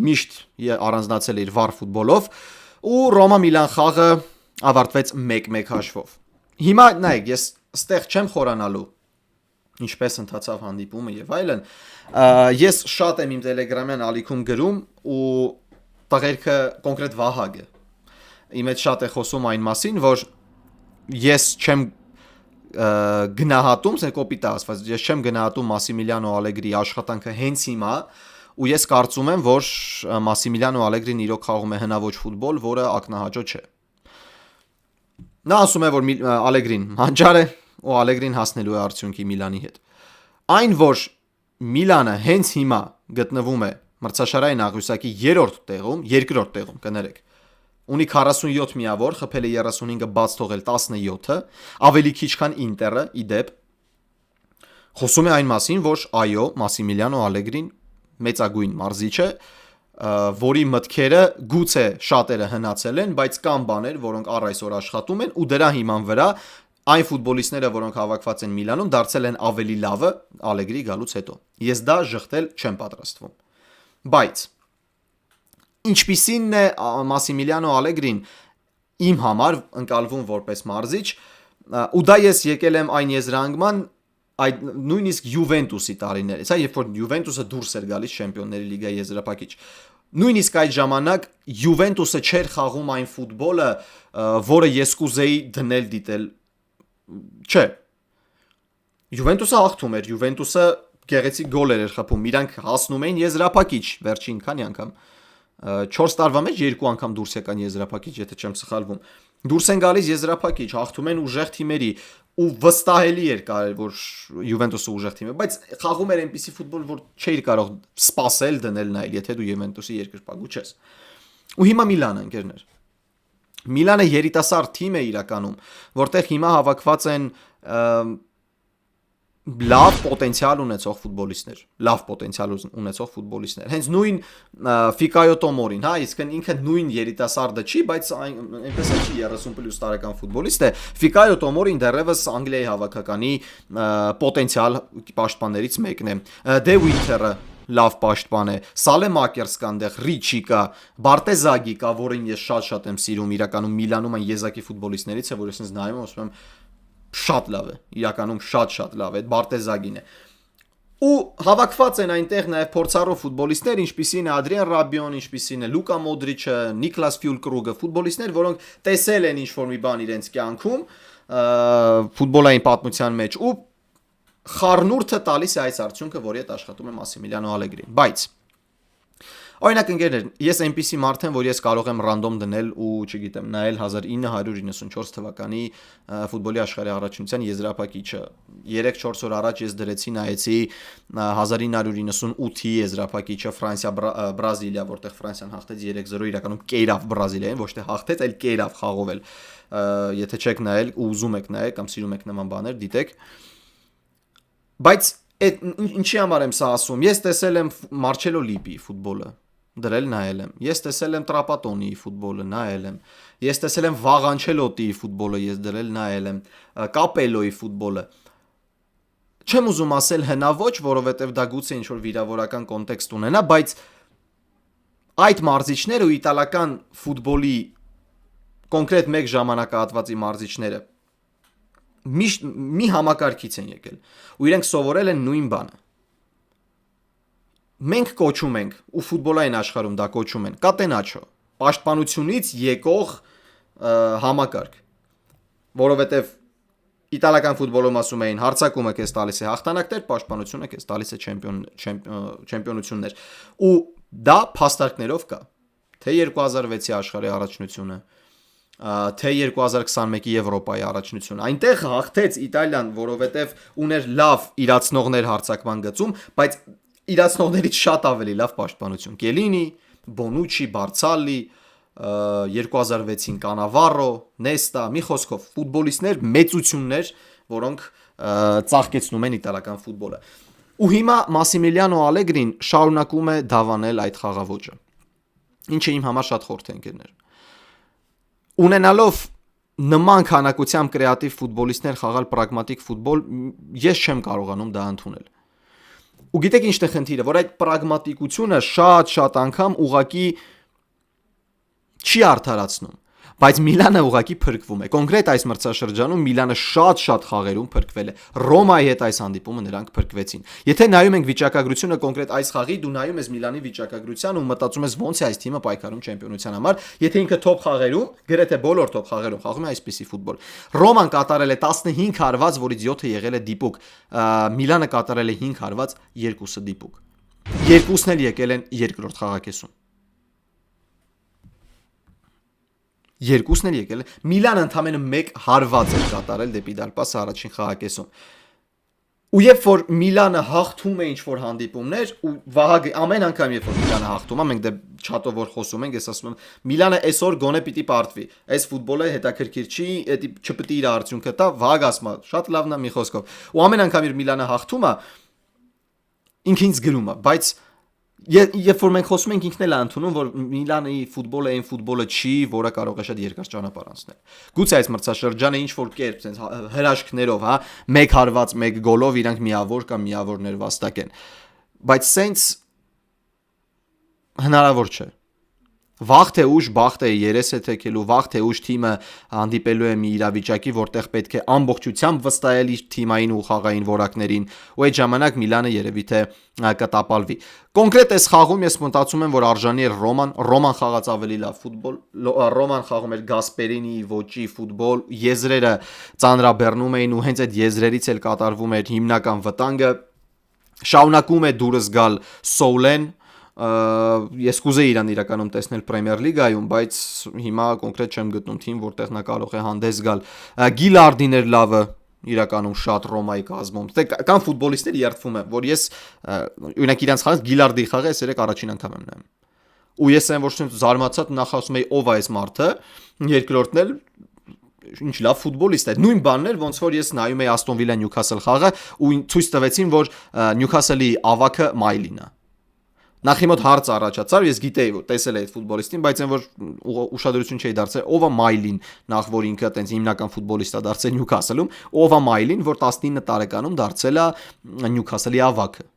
միշտ առանձնացել է իր վառ ֆուտբոլով, ու Ռոմա Միլան խաղը ավարտվեց 1-1 հաշվով։ Հիմա նայեք, ես ստեղ չեմ խորանալու ինչպես ընթացավ հանդիպումը եւ այլն, ես շատ եմ իմ Telegram-յան ալիքում գրում ու տղերքը կոնկրետ Վահագը իմ հետ շատ է խոսում այն մասին, որ ես չեմ գնահատում, կոպիտ ասված, ես չեմ գնահատում Մասիմիլիանո Ալեգրիի աշխատանքը հենց հիմա, ու ես կարծում եմ, որ Մասիմիլիանո Ալեգրին իրոք խաղում է հնաոճ ֆուտբոլ, որը ակնահաճո չէ։ Նա ասում է, որ Ալեգրին հանճար է ու Ալեգրին հասնելու է արդյունքի Միլանի հետ։ Այն, որ Միլանը հենց հիմա գտնվում է մրցաշարային աղյուսակի երկրորդ տեղում, կներեք։ Ունի 47 միավոր, խփել է 35-ը, բաց թողել 17-ը, ավելի քիչ քան Ինտերը, իդեպ։ Խոսում է այն մասին, որ այո, Մասիմիլիանո Ալեգրին մեծագույն մարզիչ է, որի մտքերը գուցե շատերը հնացել են, բայց կան բաներ, որոնք առ այսօր աշխատում են ու դրա հիման վրա այն ֆուտբոլիստները, որոնք հավաքված են Միլանում, դարձել են ավելի լավը Ալեգրի գալուց հետո։ Ես դա ժխտել չեմ պատրաստվում։ Բայց ինչպիսին է Մասիմիլիանո Ալեգրին իմ համար ընկալվում որպես մարզիչ, ու դա ես եկել եմ այն եզրահանգման այդ նույնիսկ Յուվենտուսի տարիներից, երբ որ Յուվենտուսը դուրս էր գալիս Չեմպիոնների լիգայի եզրափակիչ։ Նույնիսկ այդ ժամանակ Յուվենտուսը չէր խաղում այն ֆուտբոլը, որը ես կուզեի դնել դիտել։ Չէ։ Յուվենտուսը հաղթում էր, Յուվենտուսը գեղեցիկ գոլեր էր խփում, իրանք հասնում էին եզրափակիչ վերջին քանի անգամ 4 տարվա մեջ 2 անգամ դուրս եկան եզրափակիչ, եթե չեմ սխալվում։ Դուրս են գալիս եզրափակիչ, հաղթում են ուժեղ թիմերի ու վստահելի էր կարել որ Յուվենտուսը ուժեղ թիմ է, բայց խաղում էր այնպիսի ֆուտբոլ, որ չէիր կարող սпасել դնել նայել, եթե դու Յուվենտուսի երկրպագու չես։ Ու հիմա Միլանը, ընկերներ։ Միլանը երիտասարդ թիմ է իրականում, որտեղ հիմա հավաքված են լավ պոտենցիալ ունեցող ֆուտբոլիստներ, հենց նույն Ֆիկայո Տոմորին, հա, իսկ ինքը նույն երիտասարդը չի, բայց այնպես չի 30+ տարեկան ֆուտբոլիստ է։ Ֆիկայո Տոմորին դեռևս Անգլիայի հավաքականի պոտենցիալ պաշտպաններից մեկն է։ Դե Վինթերը լավ պաշտպան է, Սալեմակերս կա այնտեղ, Ռիչի կա, Բարտեզագի կա, որին ես շատ եմ սիրում, իրականում Միլանում այն եզակի ֆուտբոլիստներից է, որ ես ինձ նայում եմ, ասում եմ շատ լավ է, իրականում շատ լավ է, այդ Բարտեզագին է։ Ու հավաքված են այնտեղ նաև փորձառու ֆուտբոլիստներ, ինչպիսին է Ադրիան Ռաբիոն, ինչպիսին է Լուկա Մոդրիչը, Նիկլաս Ֆյուլկրուգը, ֆուտբոլիստներ, որոնք տեսել են ինչ-որ մի բան իրենց կյանքում, ֆուտբոլային պատմության մեջ ու խառնուրդը տալիս է այս արդյունքը, որի հետ աշխատում է Մասիմիլիանո Ալեգրին։ Բայց օրինակ ընկերներ, ես այնպիսի մարդ եմ, որ ես կարող եմ ռանդոմ դնել ու, չգիտեմ, նայել 1994 թվականի ֆուտբոլի աշխարհի առաջնության եզրափակիչը։ 3-4 օր առաջ ես դրեցի նայեցի 1998-ի եզրափակիչը Ֆրանսիա-Բրազիլիա, որտեղ Ֆրանսիան հաղթեց 3-0, իրականում կերավ Բրազիլիային, ոչ թե հաղթեց, այլ կերավ խաղով էլ։ Եթե չեք նայել ու ուզում եք նայել կամ սիրում եք նման բաներ, դիտեք։ Բայց ինչի համար եմ սա ասում։ Ես տեսել եմ Մարչելո Լիպի ֆուտբոլը, դրել նայել եմ։ Ես տեսել եմ Տրապատոնի ֆուտբոլը, նայել եմ։ Ես տեսել եմ Վաղ Անչելոտիի ֆուտբոլը, ես դրել նայել եմ։ Կապելոյի ֆուտբոլը։ Չեմ ուզում ասել հնաոճ, որովհետև դա գուցե ինչ-որ վիրավորական կոնտեքստ ունենա, բայց այդ մարզիչները ու իտալական ֆուտբոլի կոնկրետ մեկ ժամանակահատվածի մարզիչները մի համակարգից են եկել ու իրենք սովորել են նույն բանը։ Մենք կոչում ենք ու ֆուտբոլային աշխարհում դա կոչում են կատենաչո, պաշտպանությունից եկող համակարգ, որովհետև իտալական ֆուտբոլում ասում էին հարձակումը քեզ տալիս է հաղթանակներ, պաշտպանությունը քեզ տալիս է չեմպիոնություններ։ Ու դա փաստարկներով կա, թե 2006-ի աշխարհի առաջնությունը, թե 2021-ի Եվրոպայի առաջնությունը։ Այնտեղ հաղթեց Իտալիան, որովհետև ուներ լավ իրացնողներ հարձակման գծում, բայց իրացնողներից շատ ավելի լավ պաշտպանություն։ Կելինի, Բոնուչի, Բարցալի, 2006-ին Կանավարո, Նեստա, մի խոսքով ֆուտբոլիստներ, մեծություններ, որոնք ծաղկեցնում են իտալական ֆուտբոլը։ Ու հիմա Մասիմիլիանո Ալեգրին շարունակում է դավանել այդ խաղաոճը, ինչը իմ համար շատ խորթ է, ընկերներ։ Ունենալով նման քանակությամբ կրեատիվ ֆուտբոլիստներ խաղալ պրագմատիկ ֆուտբոլ, ես չեմ կարողանում դա ընդունել։ Ու գիտեք ինչն է խնդիրը, որ այդ պրագմատիկությունը շատ անգամ ուղակի չի արդարացնում, բայց Միլանը ուղակի փրկվում է։ Կոնկրետ այս մրցաշրջանում Միլանը շատ խաղերում փրկվել է։ Ռոմայի հետ այս հանդիպումը նրանք փրկվեցին։ Եթե նայում ենք վիճակագրությունը կոնկրետ այս խաղի, դու նայում ես Միլանի վիճակագրության ու մտածում ես ոնց է այս թիմը պայքարում չեմպիոնության համար, եթե ինքը թոփ խաղերում, գրեթե բոլոր թոփ խաղերում խաղում է այսպիսի ֆուտբոլ։ Ռոման կատարել է 15 հարված, որից 7-ը եղել է դիպուկ։ Միլանը կատարել է 5 հարված, 2-ը դիպուկ։ Երկուսն էլ եկել են երկրորդ խաղակեսում։ Երկուսն էլ եկել է։ Միլանը ընդամենը 1 հարված էր կատարել դեպի դարպասը առաջին խաղակեսում։ Ու երբ որ Միլանը հաղթում է ինչ-որ հանդիպումներ, ու Վահագ ամեն անգամ երբ որ Միլանը հաղթում է, մենք դե չաթով որ խոսում ենք, ես ասում եմ, Միլանը այսօր գոնե պիտի պարտվի։ Այս ֆուտբոլը հետաքրքիր չի, էդի չպիտի իր արդյունքը տա, Վահագ ասում է, շատ լավն է մի խոսքով։ Ու ամեն անգամ իր Միլանը հաղթում է, ինքը ինձ գրում է, բայց երբ որ մենք խոսում ենք ինքն էլ է ընդունում, որ Միլանի ֆուտբոլը այն ֆուտբոլը չի, որը կարող է շատ երկար ճանապարհ անցնել։ Գուցե այս մրցաշրջանը ինչ որ կերպ, sense հրաշքներով, հա, 1 հարված 1 գոլով իրանք միավոր կամ միավորներ վաստակեն։ Բայց sense հնարավոր չէ։ Վաղ թե ուշ բախտը երես է թեքելու, վաղ թե ուշ թիմը հանդիպելու է մի իրավիճակի, որտեղ պետք է ամբողջությամբ վստահել իր թիմային ու խաղային որակներին, ու այդ ժամանակ Միլանը երևի թե կտապալվի։ Կոնկրետ այս խաղում ես մտածում եմ, որ արժանի էր Ռոման խաղաց ավելի լավ ֆուտբոլ, Ռոման խաղում էր Գասպերինի ոճի ֆուտբոլ, եզրերը ծանրաբեռնում էին ու հենց այդ եզրերից էլ կատարվում էր հիմնական վտանգը, շարունակում է դուրս գալ Սոուլեն, ես կուզեի իրան իրականում տեսնել Պրեմիեր լիգայում, բայց հիմա կոնկրետ չեմ գտնում թիմ, որտեղ նա կարող է հանդես գալ։ Գիլարդին էր լավը իրականում շատ Ռոմայի կազմում։ Դե կան ֆուտբոլիստներ երդվում են, որ ես օրինակ իրանց խաղից Գիլարդի խաղը ես երեք առաջին անգամ եմ նայում։ Ու ես եմ ոչ թե զարմացած նախ ասում եի ով է այս մարդը, երկրորդն էլ ինչ լավ ֆուտբոլիստ է։ Նույն բանն էր, ոնց որ ես նայում էի Aston Villa Newcastle խաղը ու ցույց տվեցին, որ Newcastle-ի ավակը Մայլին է։ Նախ իմոտ հարց առաջացավ, ես գիտեի, որ տեսել էի այդ ֆուտբոլիստին, բայց այն որ ուշադրություն չէի դարձել, ով է Մայլին, նախ որ ինքը այտենց հիմնական ֆուտբոլիստ է դարձել Նյուքասլում, ով է Մայլին, որ 19 տարեկանում դարձել է Նյուքասլի ավակը։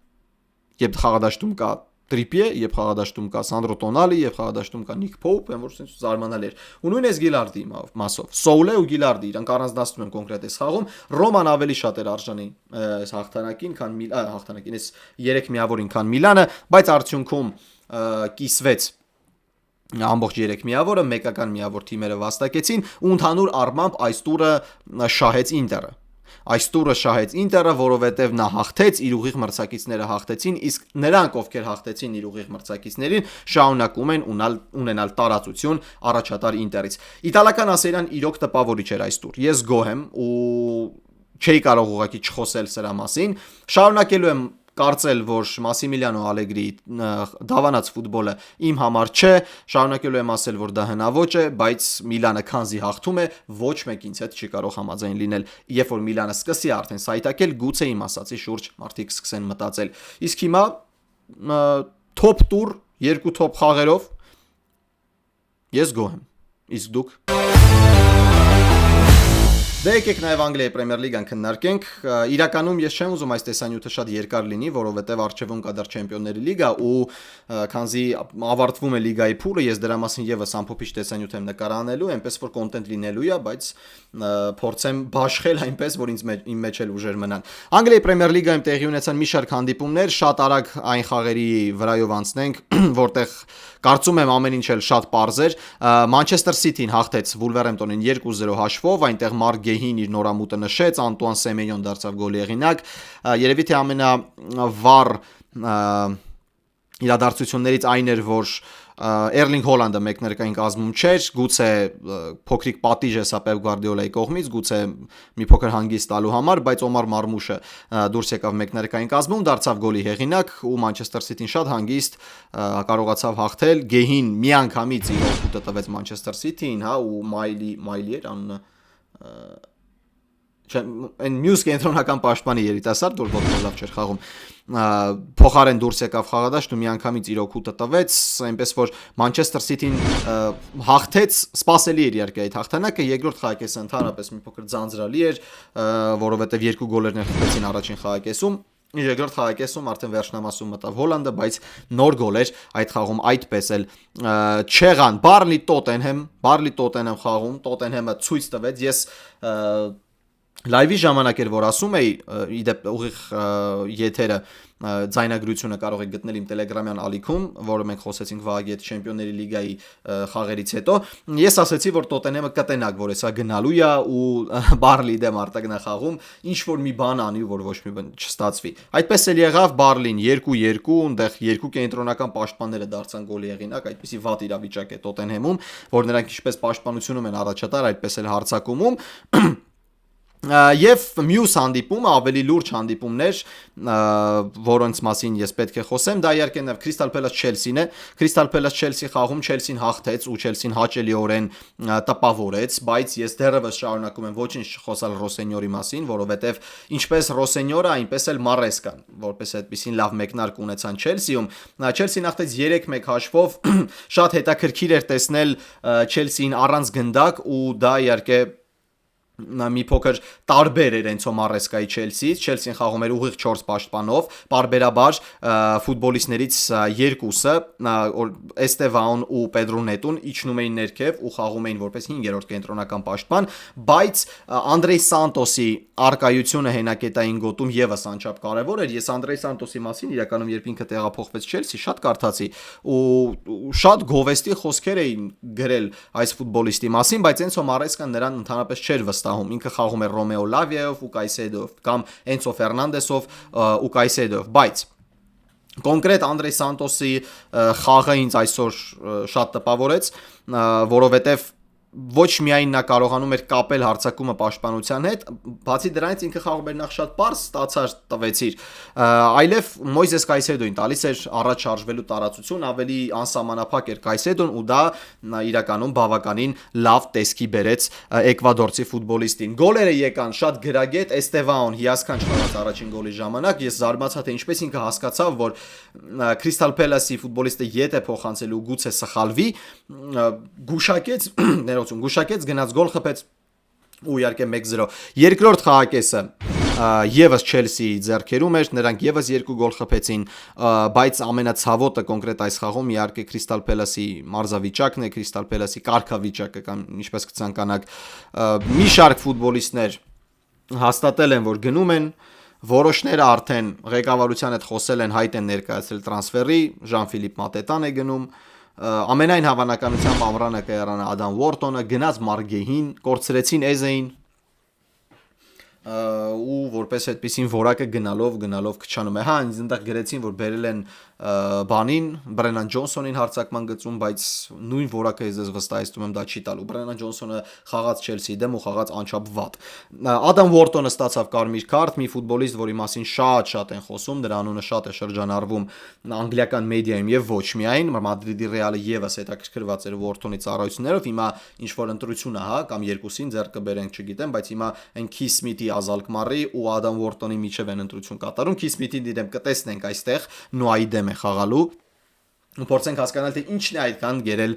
Երբ խաղադաշտում կա Տրիպիե, երբ խաղադաշտում կա Սանդրո Տոնալի, երբ խաղադաշտում կա Նիկ Փոուփ, այն որ sense զարմանալի էր։ Ու նույնպես Գիլարդի մասով։ Սոուլե ու Գիլարդի իրանք առանձնացնում են կոնկրետ այս խաղում։ Ռոման ավելի շատ էր արժանի այս հաղթանակին, քան հաղթանակին, այս 3 միավորին, քան Միլանը, բայց արդյունքում կիսվեց ամբողջ 3 միավորը, մեկական միավոր թիմերը վաստակեցին ու ընդհանուր առմամբ այս տուրը շահեց Ինտերը։ Այս տուրը շահեց Ինտերը, որովհետև նա հաղթեց, իր ուղիղ մրցակիցները հաղթեցին, իսկ նրանք, ովքեր հաղթեցին իր ուղիղ մրցակիցներին, շարունակում են ունենալ տարածություն առաջատար Ինտերից։ Իտալական ասերիան իրոք տպավորիչ էր այս տուր։ Ես գոհ եմ ու չէի կարող ուղղակի չխոսել սրա մասին։ Շարունակելու եմ կարծել, որ Մասիմիլիանո Ալեգրիի դավանած ֆուտբոլը իմ համար չէ, շարունակելու եմ ասել, որ դա հնաոճ է, բայց Միլանը քանզի հաղթում է, ոչ մեկ ինձ հետ չի կարող համաձայն լինել։ Երբ որ Միլանը սկսի արդեն սայտակել, գուցե իմ ասացի շուրջ մարդիկ սկսեն մտածել։ Իսկ հիմա թոփ տուր, 2 թոփ խաղերով ես գոհ եմ։ Իսկ դուք Դե եկեք նաև Անգլիայի Պրեմիեր լիգան քննարկենք։ Իրականում ես չեմ ուզում այս տեսանյութը շատ երկար լինի, որովհետև առջևում կա դեռ Չեմպիոնների լիգա ու քանզի ավարտվում է լիգայի փուլը, ես դրա մասին եւս ամփոփիչ տեսանյութ եմ նկարանելու, այնպես որ կոնտենտ լինելու է, բայց փորձեմ բաշխել այնպես, որ իմ մեջ էլ ուժեր մնան։ Անգլիայի Պրեմիեր լիգայում տեղի ունեցան մի շարք հանդիպումներ, շատ արագ այն խաղերի վրայով անցնենք, որտեղ կարծում եմ ամեն ինչ էլ շատ պարզ էր։ Մանչեսթեր Սիթին հաղթեց Վուլվերհեմպտոնին 2-0 հաշվով, այնտեղ Մարկ Գեհին իր նորամուտը նշեց, Անտուան Սեմենյոն դարձավ գոլի հեղինակ։ Երևի թե ամենավառ իրադարձություններից այն էր, որ Էրլինգ Հոլանդը մեկներկային կազմում չէր, գուցե փոքրիկ պատիժ է սա Պեպ Գվարդիոլայի կողմից, գուցե մի փոքր հանգիստ տալու համար, բայց Օմար Մարմուշը դուրս եկավ մեկներկային կազմում, դարձավ գոլի հեղինակ ու Մանչեսթեր Սիթին շատ հանգիստ կարողացավ հաղթել։ Գեհին միանգամից իր օգուտը տվեց Մանչեսթեր Սիթիին, հա, ու Մայլի էր անունը Այն մյուս կենտրոնական պաշտպանի երիտասարդ, որ ոչ լավ չէր խաղում, փոխարեն դուրս եկավ խաղադաշտ ու միանգամից իր օգուտը տվեց, այնպես որ Մանչեսթեր Սիթին հաղթեց, սպասելի էր իհարկե այդ հաղթանակը, երկրորդ խաղակեսը ընդհանրապես մի փոքր ձանձրալի էր, որովհետև 2 գոլերն խփեցին առաջին խաղակեսում, երկրորդ խաղակեսում արդեն վերջնամասում մտավ Հոլանդը, բայց նոր գոլ էր այդ խաղում այդպես էլ չեղան։ Բարնլի Տոտենհեմ խաղում, Տոտենհեմը ցույց տվեց, ես Լայվի ժամանակ էր որ ասում էի իդեպ ուղիղ եթերը ձայնագրությունը կարող եք գտնել իմ Telegram-յան ալիքում, որը մենք խոսեցինք Վահագի հետ Չեմպիոնների լիգայի խաղերից հետո։ Ես ասացի, որ Տոտենհեմը կտենակ, որ հեսա գնալու է ու Բարլի դեմ արտագնախաղում ինչ որ մի բան անի, որ ոչ մի բան չստացվի։ Այդպես էլ եղավ, Բարլին 2-2, այնտեղ երկու կենտրոնական պաշտպանները դարձան գոլի եղինակ, այդպեսի վատ իրավիճակ է Տոտենհեմում, որ նրանք ինչպես պաշտպանությունում են առաջատար, այդպես էլ հարձակումում։ Եվ մյուս հանդիպումը ավելի լուրջ հանդիպումներ, որոնց մասին ես պետք է խոսեմ, դա իհարկե նաև Crystal Palace Chelsea-ն է։ Crystal Palace Chelsea խաղում Chelsea-ն հաղթեց ու Chelsea-ն հաճելիորեն տպավորեց, բայց ես դեռևս շարունակում եմ ոչինչ չխոսալ Ռոսենյորի մասին, որովհետև ինչպես Ռոսենյորը, այնպես էլ Մարեսկան, որպես այդպեսին լավ մեկնարկ ունեցան Chelsea-ում։ Chelsea-ն հաղթեց 3-1 հաշվով, շատ հետաքրքիր էր տեսնել Chelsea-ին առանց գնդակ ու դա իհարկե մի փոքր տարբեր էր Էնցո Մարեսկայի Չելսիից, Չելսին խաղում էր ուղիղ 4 պաշտպանով, բարբերաբար ֆուտբոլիստներից երկուսը, Էստևան ու Պեդրո Նետուն իջնում էին ներքև ու խաղում էին որպես 5-րդ կենտրոնական պաշտպան, բայց Անդրեյ Սանտոսի արկայությունը հենակետային գոտում եւս անչափ կարևոր էր։ Ես Անդրեյ Սանտոսի մասին իրականում երբ ինքը տեղափոխվեց Չելսի, շատ կարդացի ու շատ գովեստի խոսքեր էին գրել այս ֆուտբոլիստի մասին, բայց Էնցո Մարեսկան նրան ընդհանրապես չէր ինքը խաղում է Ռոմեո Լավիայով ու Կայսեդով կամ Էնցո Ֆերնանդեսով ու Կայսեդով, բայց կոնկրետ Անդրեյ Սանտոսի խաղը ինձ այսօր շատ տպավորեց, որովհետև ոչ միայն նա կարողանում էր կապել հարձակումը պաշտպանության հետ, բացի դրանից ինքը խաղում էր նախ շատ պարզ ստացար տվեցիր, այլև Մոյզես Կայսեդոին տալիս էր առաջ շարժվելու տարածություն, ավելի անսահմանափակ էր Կայսեդոն ու դա իրականում բավականին լավ տեսքի բերեց էկվադորցի ֆուտբոլիստին։ Գոլերը եկան շատ գրագետ, Էստևան հիասքանչ խաղաց առաջին գոլի ժամանակ, ես զարմացա թե ինչպես ինքը հասկացավ, որ Crystal Palace-ի ֆուտբոլիստը ետ է փոխանցելու գուցե սխալվի, գուշակեց գնաց գոլ խփեց ու իհարկե 1-0։ Երկրորդ խաղակեսը եւս Chelsea-ի ձեռքերում էր, նրանք եւս 2 գոլ խփեցին, բայց ամենացավոտը կոնկրետ այս խաղում իհարկե Crystal Palace-ի մարզավիճակն է, Crystal Palace-ի կարգավիճակը կամ ինչպես կցանկանաք մի շարք ֆուտբոլիստներ հաստատել են, որ գնում են, որոշները արդեն ղեկավարության հետ խոսել են, հայտ են ներկայացրել տրանսֆերի, Ժան-Ֆիլիպ Մատետան է գնում, ամենայն հավանականությամբ ամռանը կերանը Ադամ Ուորտոնը, գնաց Մարգեհին, կորցրեցին Էզեին ու որպես այդպեսին որակը գնալով քչանում է։ Հա, ինձ այնտեղ գրեցին, որ բերել են բանին Բրենան Ջոնսոնին հարձակման գծում, բայց նույն որակը ես վստահեցնում եմ դա չի տալու։ Բրենան Ջոնսոնը խաղաց Չելսիի դեմ ու խաղաց անչափ վատ։ Ադամ Ուորտոնը ստացավ կարմիր քարտ, մի ֆուտբոլիստ, որի մասին շատ են խոսում, դրա անունը շատ է շրջանառվում անգլիական մեդիայում եւ ոչ միայն, Մադրիդի Ռեալը եւս հետաքրքրված էր Ուորտոնի ծառայություններով, հիմա ինչ որ ընտրություն է, հա, կամ երկուսին ձեռք կբերենք, չգիտեմ, բայց հիմա այն Քիս Սմիթի Ազալկմարի ու Ադամ Ուորտոնի միջև են ընտրություն կատարում։ Քիս Սմիթի դեմ կտեսնենք այստեղ Նոայի դեմ է խաղալու ու փորձենք հասկանալ թե ինչն է այդքան գերել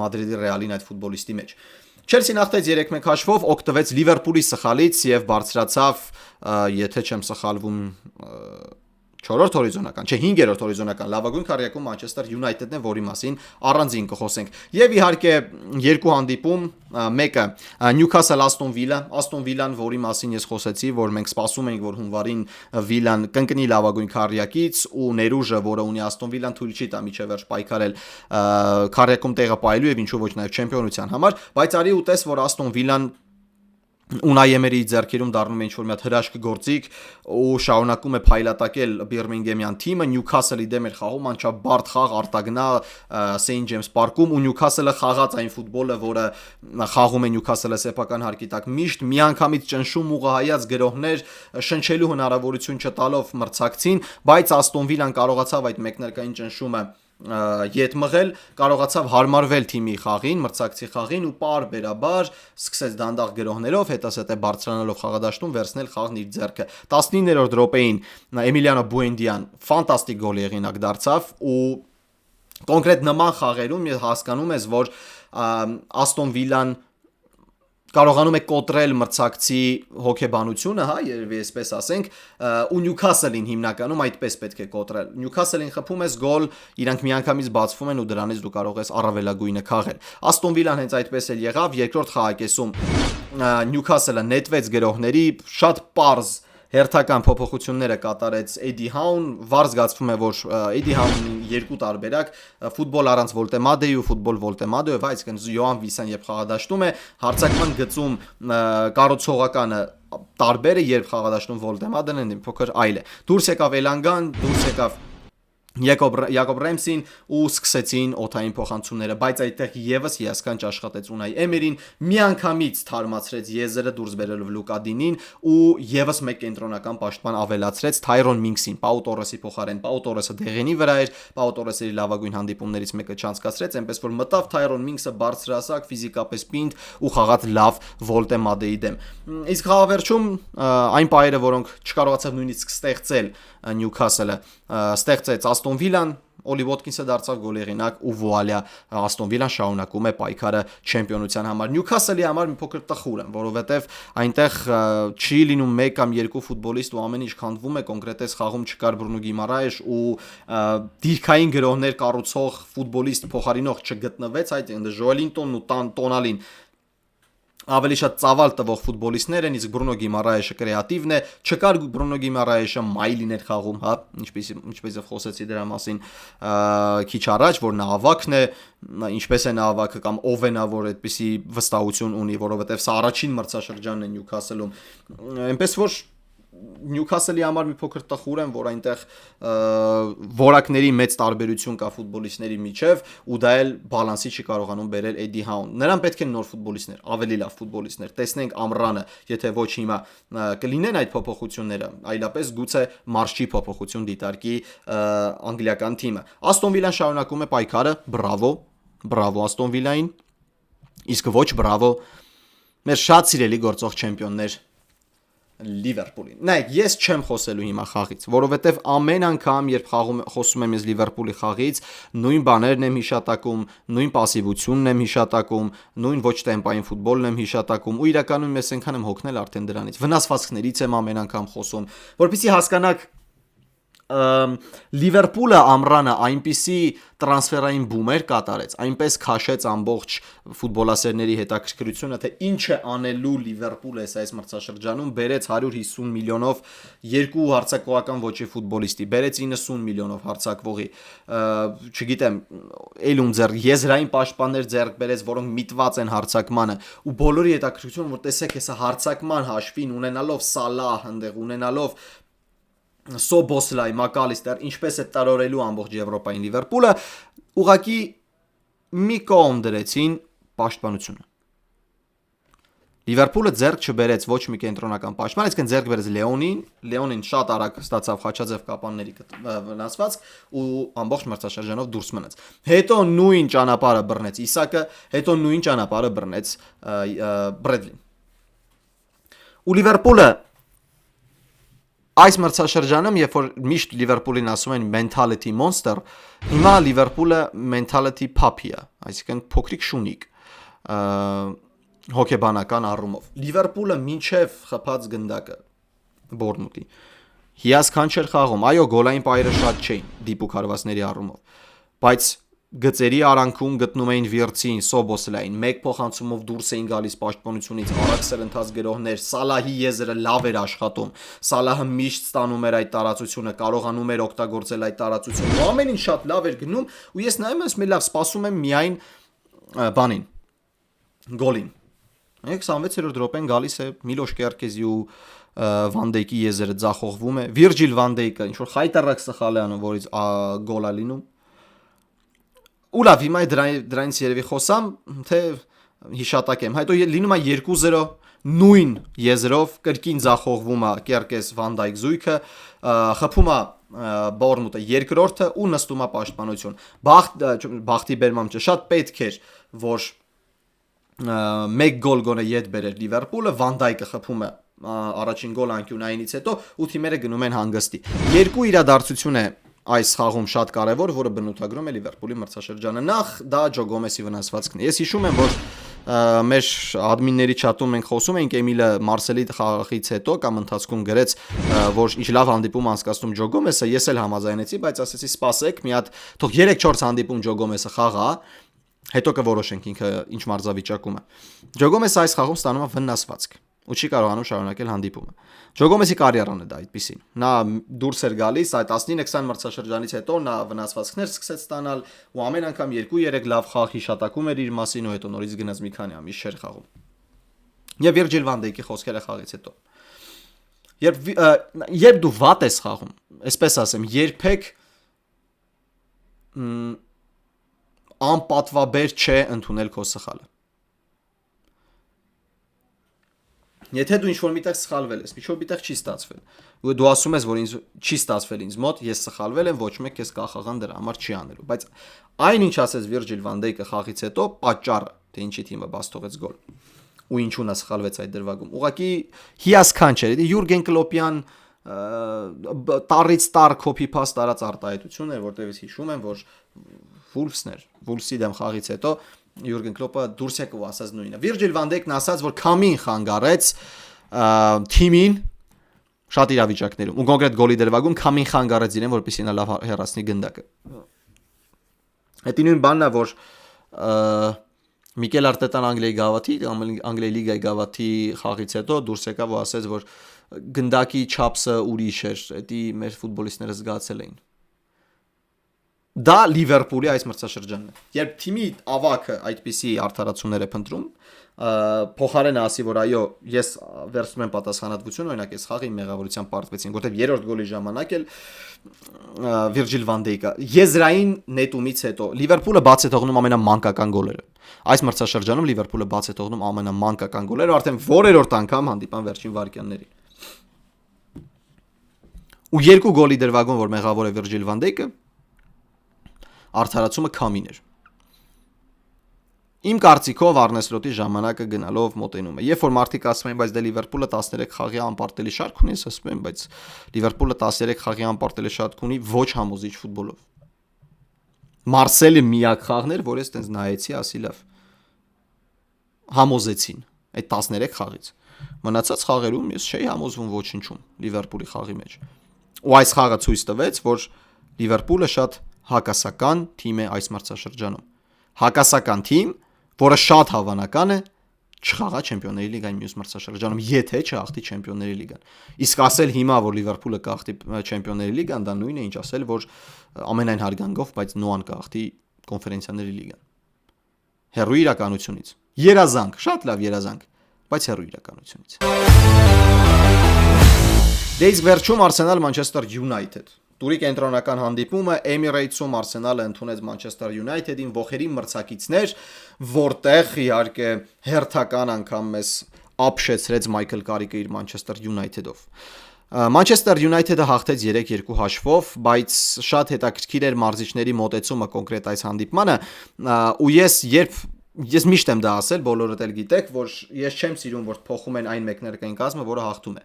Մադրիդի Ռեալին այդ ֆուտբոլիստի մեջ։ Չելսին հաղթեց 3-1 հաշվով, օգտվեց Լիվերպուլի սխալից եւ բարձրացավ, եթե չեմ սխալվում, 4-րդ հորիզոնական, չէ 5-րդ հորիզոնական լավագույն քառյակում Մանչեսթեր Յունայթեդն է, որի մասին առանձին կխոսենք։ Եվ իհարկե երկու հանդիպում, մեկը Նյուքասլ Աստոն Վիլան, որի մասին ես խոսեցի, որ մենք սպասում էինք, որ հունվարին Վիլան կընկնի լավագույն քառյակից ու ներուժը, որը ունի Աստոն Վիլան, թույլ չի տա միջև վերջ պայքարել քառյակում տեղը պահելու եւ ինչու ոչ նաեւ չեմպիոնության համար, բայց արի ու տես, որ Աստոն Վիլան Ունայ Էմերի ձեռքերում դառնում է ինչ-որ մի հատ հրաշք գործիք ու շարունակում է փայլատակել Բիրմինգեմյան թիմը, Նյուքասլի դեմ էր խաղում, անչափ բարդ խաղ արտագնա Սեյնթ Ջեյմս պարկում ու Նյուքասլը խաղաց այն ֆուտբոլը, որը խաղում է Նյուքասլը սեփական հարկի տակ միշտ, միանգամից ճնշում ուղղահայաց գրոհներ, շնչելու հնարավորություն չտալով մրցակցին, բայց Աստոն Վիլան կարողացավ այդ մեկնարկային ճնշումը ետ մղել, կարողացավ հարմարվել թիմի խաղին, մրցակցի խաղին ու պարբերաբար սկսեց դանդաղ գրոհներով, հետասետե բարձրանալով խաղադաշտում վերցնել խաղն իր ձեռքը։ 19-րդ րոպեին Էմիլիանո Բուենդիան ֆանտաստիկ գոլ եղինակ դարձավ ու կոնկրետ նման խաղերում ես հասկանում ես, որ Աստոն Վիլան կարողանում է կոտրել մրցակցի հոգեբանությունը, հա, երևի այսպես ասենք, ու Նյուքասլին հիմնականում այդպես պետք է կոտրել։ Նյուքասլին խփում ես գոլ, իրանք միանգամից բացվում են ու դրանից դու կարող ես առավելագույնը քաղել։ Աստոն Վիլան հենց այդպես էլ եղավ, երկրորդ խաղակեսում Նյուքասլը նետվեց գրողների, շատ պարզ հերթական փոփոխությունները կատարեց Էդի Հաուն, վառ զգացվում է, որ Էդի Հաունի երկու տարբերակ, ֆուտբոլ առանց Վոլտեմադեի ու ֆուտբոլ Վոլտեմադեով, այսինքն Յոհան Վիսան երբ խաղադաշտում է, հարձակման գծում կառուցողականը տարբեր է, երբ խաղադաշտում Վոլտեմադեն փոքր այլ է։ Դուրս եկավ Էլանգան, դուրս եկավ Յակոբ Ռեմսին ու սկսեցին օթային փոխանցումները, բայց այդտեղ եւս հիասքանչ աշխատեց Ունայ Էմերին, միանգամից թարմացրեց եզրը դուրս բերելով Լուկադինին ու եւս մեկ կենտրոնական պաշտպան ավելացրեց Թայրոն Մինքսին, Պաու Տորեսի փոխարեն։ Պաու Տորեսը դեղենի վրա էր, Պաու Տորեսի լավագույն հանդիպումներից մեկը չանցկացրեց, այնպես որ մտավ Թայրոն Մինքսը բարձրահասակ, ֆիզիկապես պինդ ու խաղաց լավ Վոլտեմադեի դեմ։ Իսկ խաղավերջում այն պայերը, որոնք չկարողացավ նույնիսկ ստեղծել Նյուքասլը, ստեղծեց Աստոն Վիլան, Օլի Ոթկինսը դարձավ գոլեղինակ ու վուալյա Աստոն Վիլան շարունակում է պայքարը չեմպիոնության համար։ Նյուքասլի համար մի փոքր տխուր եմ, որովհետև այնտեղ չի լինում 1 կամ 2 ֆուտբոլիստ ու ամեն ինչ քանդվում է, կոնկրետես խաղում չկար Բրունո Գիմարայեշ ու դիրքային գրողներ կառուցող ֆուտբոլիստ փոխարինող չգտնվեց, այդ Ժոելինտոնն ու Տոնալին ավելի շատ ծավալ տվող ֆուտբոլիստներ են, իսկ Բրունո Գիմարայեշը կրեատիվն է, չկար Բրունո Գիմարայեշը մայլին էր խաղում, հա, ինչպես խոսեցի դրա մասին քիչ առաջ, որ նա ավակն է, ինչպես է նա ավակը կամ ով է նա, որ այդպիսի վստահություն ունի, որովհետև սա առաջին մրցաշրջանն է Նյուքասլում, այնպես որ Նյուքասլի համար մի փոքր տխուր եմ, որ այնտեղ որակների մեծ տարբերություն կա ֆուտբոլիստների միջև ու դա էլ բալանսի չի կարողանում բերել Էդի Հաուն։ Նրան պետք են նոր ֆուտբոլիստներ, ավելի լավ ֆուտբոլիստներ։ Տեսնենք ամռանը, եթե ոչ հիմա կլինեն այդ փոփոխությունները, այլապես գուցե մարշչի փոփոխություն դիտարկի անգլիական թիմը։ Աստոն Վիլան շարունակում է պայքարը, բրավո Աստոն Վիլային։ Իսկ ոչ բրավո մեր շատ սիրելի գործող չեմպիոններ Լիվերպուլին։ Նայեք, ես չեմ խոսելու հիմա խաղից, որովհետև ամեն անգամ, երբ խոսում եմ ես Լիվերպուլի խաղից, նույն բաներն եմ հիշատակում, նույն պասիվությունն եմ հիշատակում, նույն ոչ տեմպային ֆուտբոլն եմ հիշատակում ու իրականում ես այնքան եմ հոգնել արդեն դրանից։ Վնասվածքներից եմ ամեն անգամ խոսում, որպեսզի հասկանաք Լիվերպուլը ամռանը այնպիսի տրանսֆերային բումեր կատարեց, այնպես քաշեց ամբողջ ֆուտբոլասերների հետաքրքրությունը, թե ինչ է անելու Լիվերպուլը այս մրցաշրջանում, բերեց 150 միլիոնով երկու հարձակողական ոճի ֆուտբոլիստի, բերեց 90 միլիոնով հարձակվողի, չգիտեմ, ելուն ձեռք եզրային պաշտպաններ ձեռք բերեց, որոնք միտված են հարձակմանը, ու բոլորի հետաքրքրությունը, որ տեսեք, հեսա հարձակման հաշվին ունենալով Սալահ, այնտեղ ունենալով Սոբոսլայ, Մակալիստեր, ինչպես է տարորելու ամբողջ Եվրոպային Լիվերպուլը, ուղղակի մի կողմ դրեցին պաշտպանությունը։ Լիվերպուլը ձեռք չբերեց ոչ մի կենտրոնական պաշտպան, այսինքն ձեռք բերեց Լեոնին շատ արագ ստացավ խաչաձև կապանների վնասվածք ու ամբողջ մրցաշրջանով դուրս մնաց։ Հետո նույն ճանապարհը բռնեց Իսակը, հետո նույն ճանապարհը բռնեց Բրեդլին։ Ու Լիվերպուլը այս մրցաշրջանում, երբ որ միշտ Լիվերպուլին ասում են mentality monster, հիմա Լիվերպուլը mentality puppy է, այսինքն փոքրիկ շունիկ հոգեբանական առումով։ Լիվերպուլը մինչև խփած գնդակը Բորնմութի հիասքանչել խաղում, այո, գոլային պայերը շատ չէին դիպուկ հարվածների առումով, բայց գծերի արանքում գտնում էին Վիրցին, Սոբոսլային, մեկ փոխանցումով դուրս էին գալիս պաշտպանությունից, արագ սրընթաց գրողներ, Սալահի եզրը լավ էր աշխատում, Սալահը միշտ ստանում էր այդ տարածությունը, կարողանում էր օգտագործել այդ տարածությունը, ու ամեն ինչ շատ լավ էր գնում, ու ես նայում եմ, ասում եմ, լավ, սպասում եմ միայն բանին, գոլին։ 26-րդ րոպեն գալիս է Միլոշ Կերկեզի ու Վան Դեյկի եզրը ձախողվում է, Վիրջիլ Վան Դեյկը ինչ որ խայտարակ սխալ է անում, որից գոլ է լինում։ Ու լավ, հիմա դրանից երևի խոսամ, թե հիշատակեմ։ Հետո լինում է 2-0 նույն եզրով կրկին ձախողվում է Կերկես Վան Դայք զույգը, խփում է Բորնմութը երկրորդը ու նստում է պաշտպանություն։ Բախտի բերմամբ շատ պետք էր, որ մեկ գոլ գոնե յետ բերեր Լիվերպուլը, Վան Դայկը խփում է առաջին գոլ անկյունայինից հետո ու թիմերը գնում են հանգստի։ Երկու իրադարձություն է այս խաղում շատ կարևոր, որը բնութագրում է Լիվերպուլի մրցաշրջանը։ Նախ դա Ջո Գոմեսի վնասվածքն է։ Ես հիշում եմ, որ մեր admin-ների chat-ում մենք խոսում էինք Էմիլը Մարսելի խաղից հետո կամ ընթացքում գրեց, որ ինչ լավ հանդիպում անցկացնում Ջո Գոմեսը, ես էլ համաձայնեցի, բայց ասեցի սպասեք, մի հատ թող 3-4 հանդիպում Ջո Գոմեսը խաղա, Հետո կորոշենք ինքը ինչ մարզավիճակում է։ Ջո Գոմեսը այս խաղում ստանում է վնասվածք ու չի կարողանում շարունակել հանդիպումը։ Ջո Գոմեսի կարիերան է դա այդպեսին։ Նա դուրս էր գալիս այդ 19-20 մրցաշրջանից հետո նա վնասվածքներ սկսեց ստանալ ու ամեն անգամ 2-3 լավ խաղ հիշատակում էր իր մասին ու հետո նորից գնաց մի քանի ամիս չէր խաղում։ Եվ Վիրջիլ Վան Դայքի խոսքերը խաղից հետո։ Երբ դու վատ ես խաղում, այսպես ասեմ, երբեք անպատվաբեր չէ ընդունել քո սխալը։ Եթե դու ինչ-որ միտեղ սխալվել ես, ինչ-որ միտեղ չի ստացվել, ու դու ասում ես, որ ինձ չի ստացվել ինձ մոտ, ես սխալվել եմ, ոչ մեկ քեզ կախաղան դրա համար չի անելու, բայց այն ինչ ասես Վիրջիլ Վան Դայքը խաղից հետո պատճառը, թե ինչի թիմը բաց թողեց գոլ, ու ինչու նա սխալվեց այդ դրվագում։ Ուղղակի հիասքանչելի, Յուրգեն Կլոպյան տարից տար copy paste տարած արտահայտություն էր, որտեղից հիշում եմ, որ Վուլֆսի դեմ խաղից հետո Յուրգեն Կլոպը դուրս եկավ ու ասաց նույնը։ Վիրջիլ Վան Դայքն ասաց, որ քամին խանգարեց թիմին շատ իրավիճակներում ու կոնկրետ գոլի դրվագում քամին խանգարեց իրեն, որպեսզի նա լավ հեռացնի գնդակը։ Հետի նույն բանն է, որ Միկել Արտետան Անգլիայի լիգայի գավաթի խաղից հետո դուրս եկավ ու ասաց, որ գնդակի չափսը ուրիշ էր, դա մեր ֆուտբոլիստները զգացել էին։ Դա Լիվերպուլի այս մրցաշրջանն է։ Երբ թիմի ավակը այդպիսի արդարացումներ է փնտրում, փոխարենը ասի, որ այո, ես վերցնում եմ պատասխանատվություն, օրինակ այս խաղի մեղավորության պարտվեցին, որտեղ երրորդ գոլի ժամանակ էլ Վիրջիլ Վան Դայքը եզրային նետումից հետո Լիվերպուլը բաց է թողնում ամենամանկական գոլերը։ Այս մրցաշրջանում Լիվերպուլը բաց է թողնում ամենամանկական գոլերը, արդեն որերորդ անգամ հանդիպան վերջին վայրկյաններին։ Ու երկու գոլի դրվագում, որ մեղավոր է Վիրջիլ Վան Դայքը, արդարացումը քամին էր։ Իմ կարծիքով Արնե Սլոտի ժամանակը գնալով մոտենում է։ Երբ որ մարդիկ ասում են, բայց դե Լիվերպուլը 13 խաղի անպարտելի շարք ունի, ես ասում եմ, բայց Լիվերպուլը 13 խաղի անպարտելի շարք ունի ոչ համոզիչ ֆուտբոլով։ Մարսելի միակ խաղն էր, որ ես տենց նայեցի, ասի լավ։ Համոզեցին այդ 13 խաղից։ Մնացած խաղերում ես չէի համոզվում ոչինչում Լիվերպուլի խաղի մեջ։ Ու այս խաղը ցույց տվեց, որ Լիվերպուլը շատ հակասական թիմ է այս մրցաշրջանում։ Հակասական թիմ, որը շատ հավանական է չխաղա Չեմպիոնների լիգայի մյուս մրցաշրջանում, եթե չհաղթի Չեմպիոնների լիգան։ Իսկ ասել հիմա, որ Լիվերպուլը կհաղթի Չեմպիոնների լիգան, դա նույնն է, ինչ ասել, որ ամենայն հարգանքով, բայց Նոան կհաղթի Կոնֆերենցիաների լիգան։ Հեռու իրականությունից։ Երազանք, շատ լավ երազանք, բայց հեռու իրականությունից։ Դե իսկ վերջում Արսենալ Մանչեսթեր Յունայթեդ։ Տուրի կենտրոնական հանդիպումը Emirates-ում Արսենալը ընդունեց Մանչեսթեր Յունայթեդին ողերի մրցակիցներ, որտեղ իհարկե հերթական անգամ մեզ ապշեցրեց Մայքլ Կարիկը իր Մանչեսթեր Յունայթեդով։ Մանչեսթեր Յունայթեդը հաղթեց 3-2 հաշվով, բայց շատ հետաքրքիր էր մարզիչների մոտեցումը կոնկրետ այս հանդիպմանը, ու ես միշտ եմ դա ասել, բոլորդ էլ գիտեք, որ ես չեմ սիրում, որ փոխում են այն մեկնարկային կազմը, որը հաղթում է։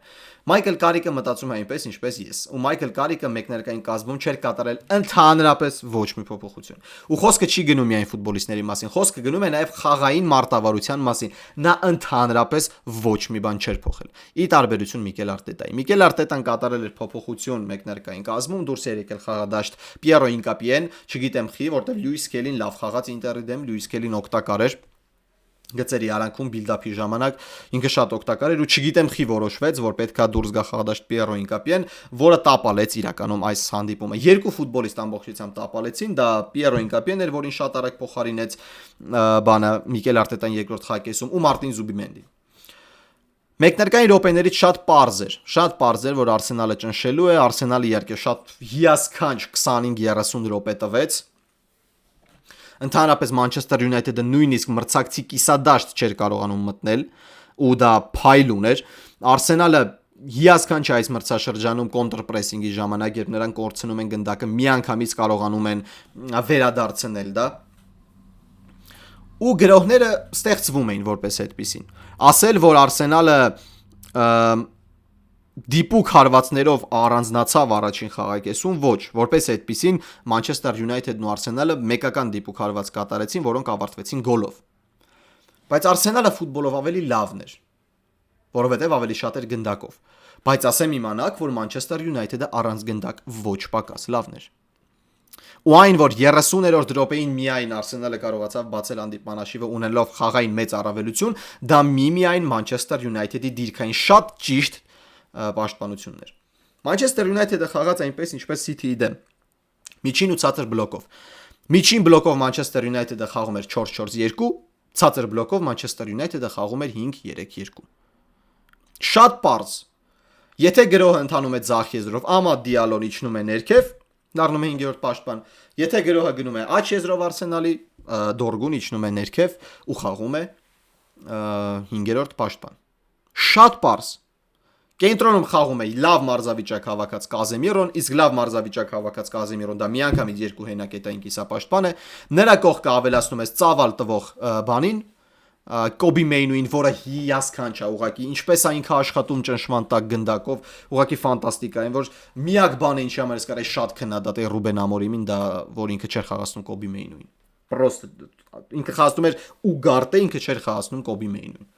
Մայքլ Կարիկը մտածում է այնպես, ինչպես ես, ու Մայքլ Կարիկը մեկնարկային կազմում չէր կատարել ընդհանրապես ոչ մի փոփոխություն։ Ու խոսքը չի գնում միայն ֆուտբոլիստների մասին, խոսքը գնում է նաև խաղային մարտավարության մասին։ Նա ընդհանրապես ոչ մի բան չէր փոխել։ Ի տարբերություն Միկել Արտետայի։ Միկել Արտետան կատարել էր փոփոխություն մեկնարկային կազմում, դուրս էր եկել խաղադաշտ Պիերո Ինկապիեն, չգիտեմ խի, որտեղ Լյուիս Քելին լավ խաղաց Ինտերի դեմ, Լյուիս Քելին օգտակար էր գծերի արանքում բիլդափի ժամանակ ինքը շատ օգտակար էր ու չգիտեմ խի որոշվեց, որ պետքա դուրս գա խաղադաշտ Պիերո Ինկապիեն, որը տապալեց իրականում այս հանդիպումը։ Երկու ֆուտբոլիստ ամբողջությամբ տապալեցին, դա Պիերո Ինկապիեն էր, որին շատ արագ փոխարինեց բանը Միկել Արտետան երկրորդ խաղակեսում ու Մարտին Զուբիմենդին։ Մեկնարկային րոպեներից շատ պարզ էր, որ Արսենալը ճնշելու է, Արսենալը իհարկե շատ հիասքանչ 25-30 րոպե տվեց։ Ընդհանրապես Մանչեսթեր Յունայթեդը նույնիսկ մրցակցի կիսադաշտ չէր կարողանում մտնել ու դա փայլ ուներ։ Արսենալը հիասքանչ է այս մրցաշրջանում կոնտրպրեսինգի ժամանակ, երբ նրանք կորցնում են գնդակը, միանգամից կարողանում են վերադարձնել դա։ Ու գրողները ստեղծվում էին որպես այդպեսին։ Ասել, որ Արսենալը դիպուկ հարվածներով առանձնացավ առաջին խաղակեսում, ոչ, որպես այդպեսին Մանչեսթեր Յունայթեդն ու Արսենալը մեկական դիպուկ հարված կատարեցին, որոնք ավարտվեցին գոլով։ Բայց Արսենալը ֆուտբոլով ավելի լավն էր, որովհետև ավելի շատ էր գնդակով։ Բայց ասեմ իմանաք, որ Մանչեսթեր Յունայթեդը առանց գնդակ ոչ պակաս լավն էր։ Ու այն, որ 30-րդ րոպեին միայն Arsenal-ը կարողացավ բացել հանդիպանաշիվը ունելով խաղային մեծ առավելություն, դա միայն Manchester United-ի դիրքային շատ ճիշտ պաշտպանությունն էր։ Manchester United-ը խաղաց այնպես, ինչպես City-ի դեմ։ Միջին ու ցածր բլոկով։ Միջին բլոկով Manchester United-ը խաղում էր 4-4-2, ցածր բլոկով Manchester United-ը խաղում էր 5-3-2։ Շատ པարզ։ Եթե գրոհը ընթանում է ձախ եզրով, Ամադ Դիալոն իջնում է ներքև, դառնում է 5-րդ պաշտպան։ Եթե գրոհը գնում է աջ եզրով Arsenal-ի, Դորգուն իջնում է ներքև ու խաղում է 5-րդ պաշտպան։ Շատ པարզ։ Կենտրոնում խաղում է լավ մարզավիճակ հավաքած Կազեմիրոն, իսկ լավ մարզավիճակ հավաքած Կազեմիրոն դա միանգամից երկու հենակետային կիսապաշտպան է։ Նրա կողքը ավելացնում ես ծավալ տվող բանին, Կոբի Մեյնուին, որը հիասքանչ է ուղղակի, ինչպես է ինքը աշխատում ճնշման տակ գնդակով, ուղղակի ֆանտաստիկ է, այն որ միակ բանը ինչի համար ես կարա շատ քննադատել Ռուբեն Ամորիմին, դա որ ինքը չէր խաղացնում Կոբի Մեյնուին։ Պրոստը ինքը խաղացնում էր Ուգարտե, ինքը չէր խաղացնում Կոբի Մեյնուին։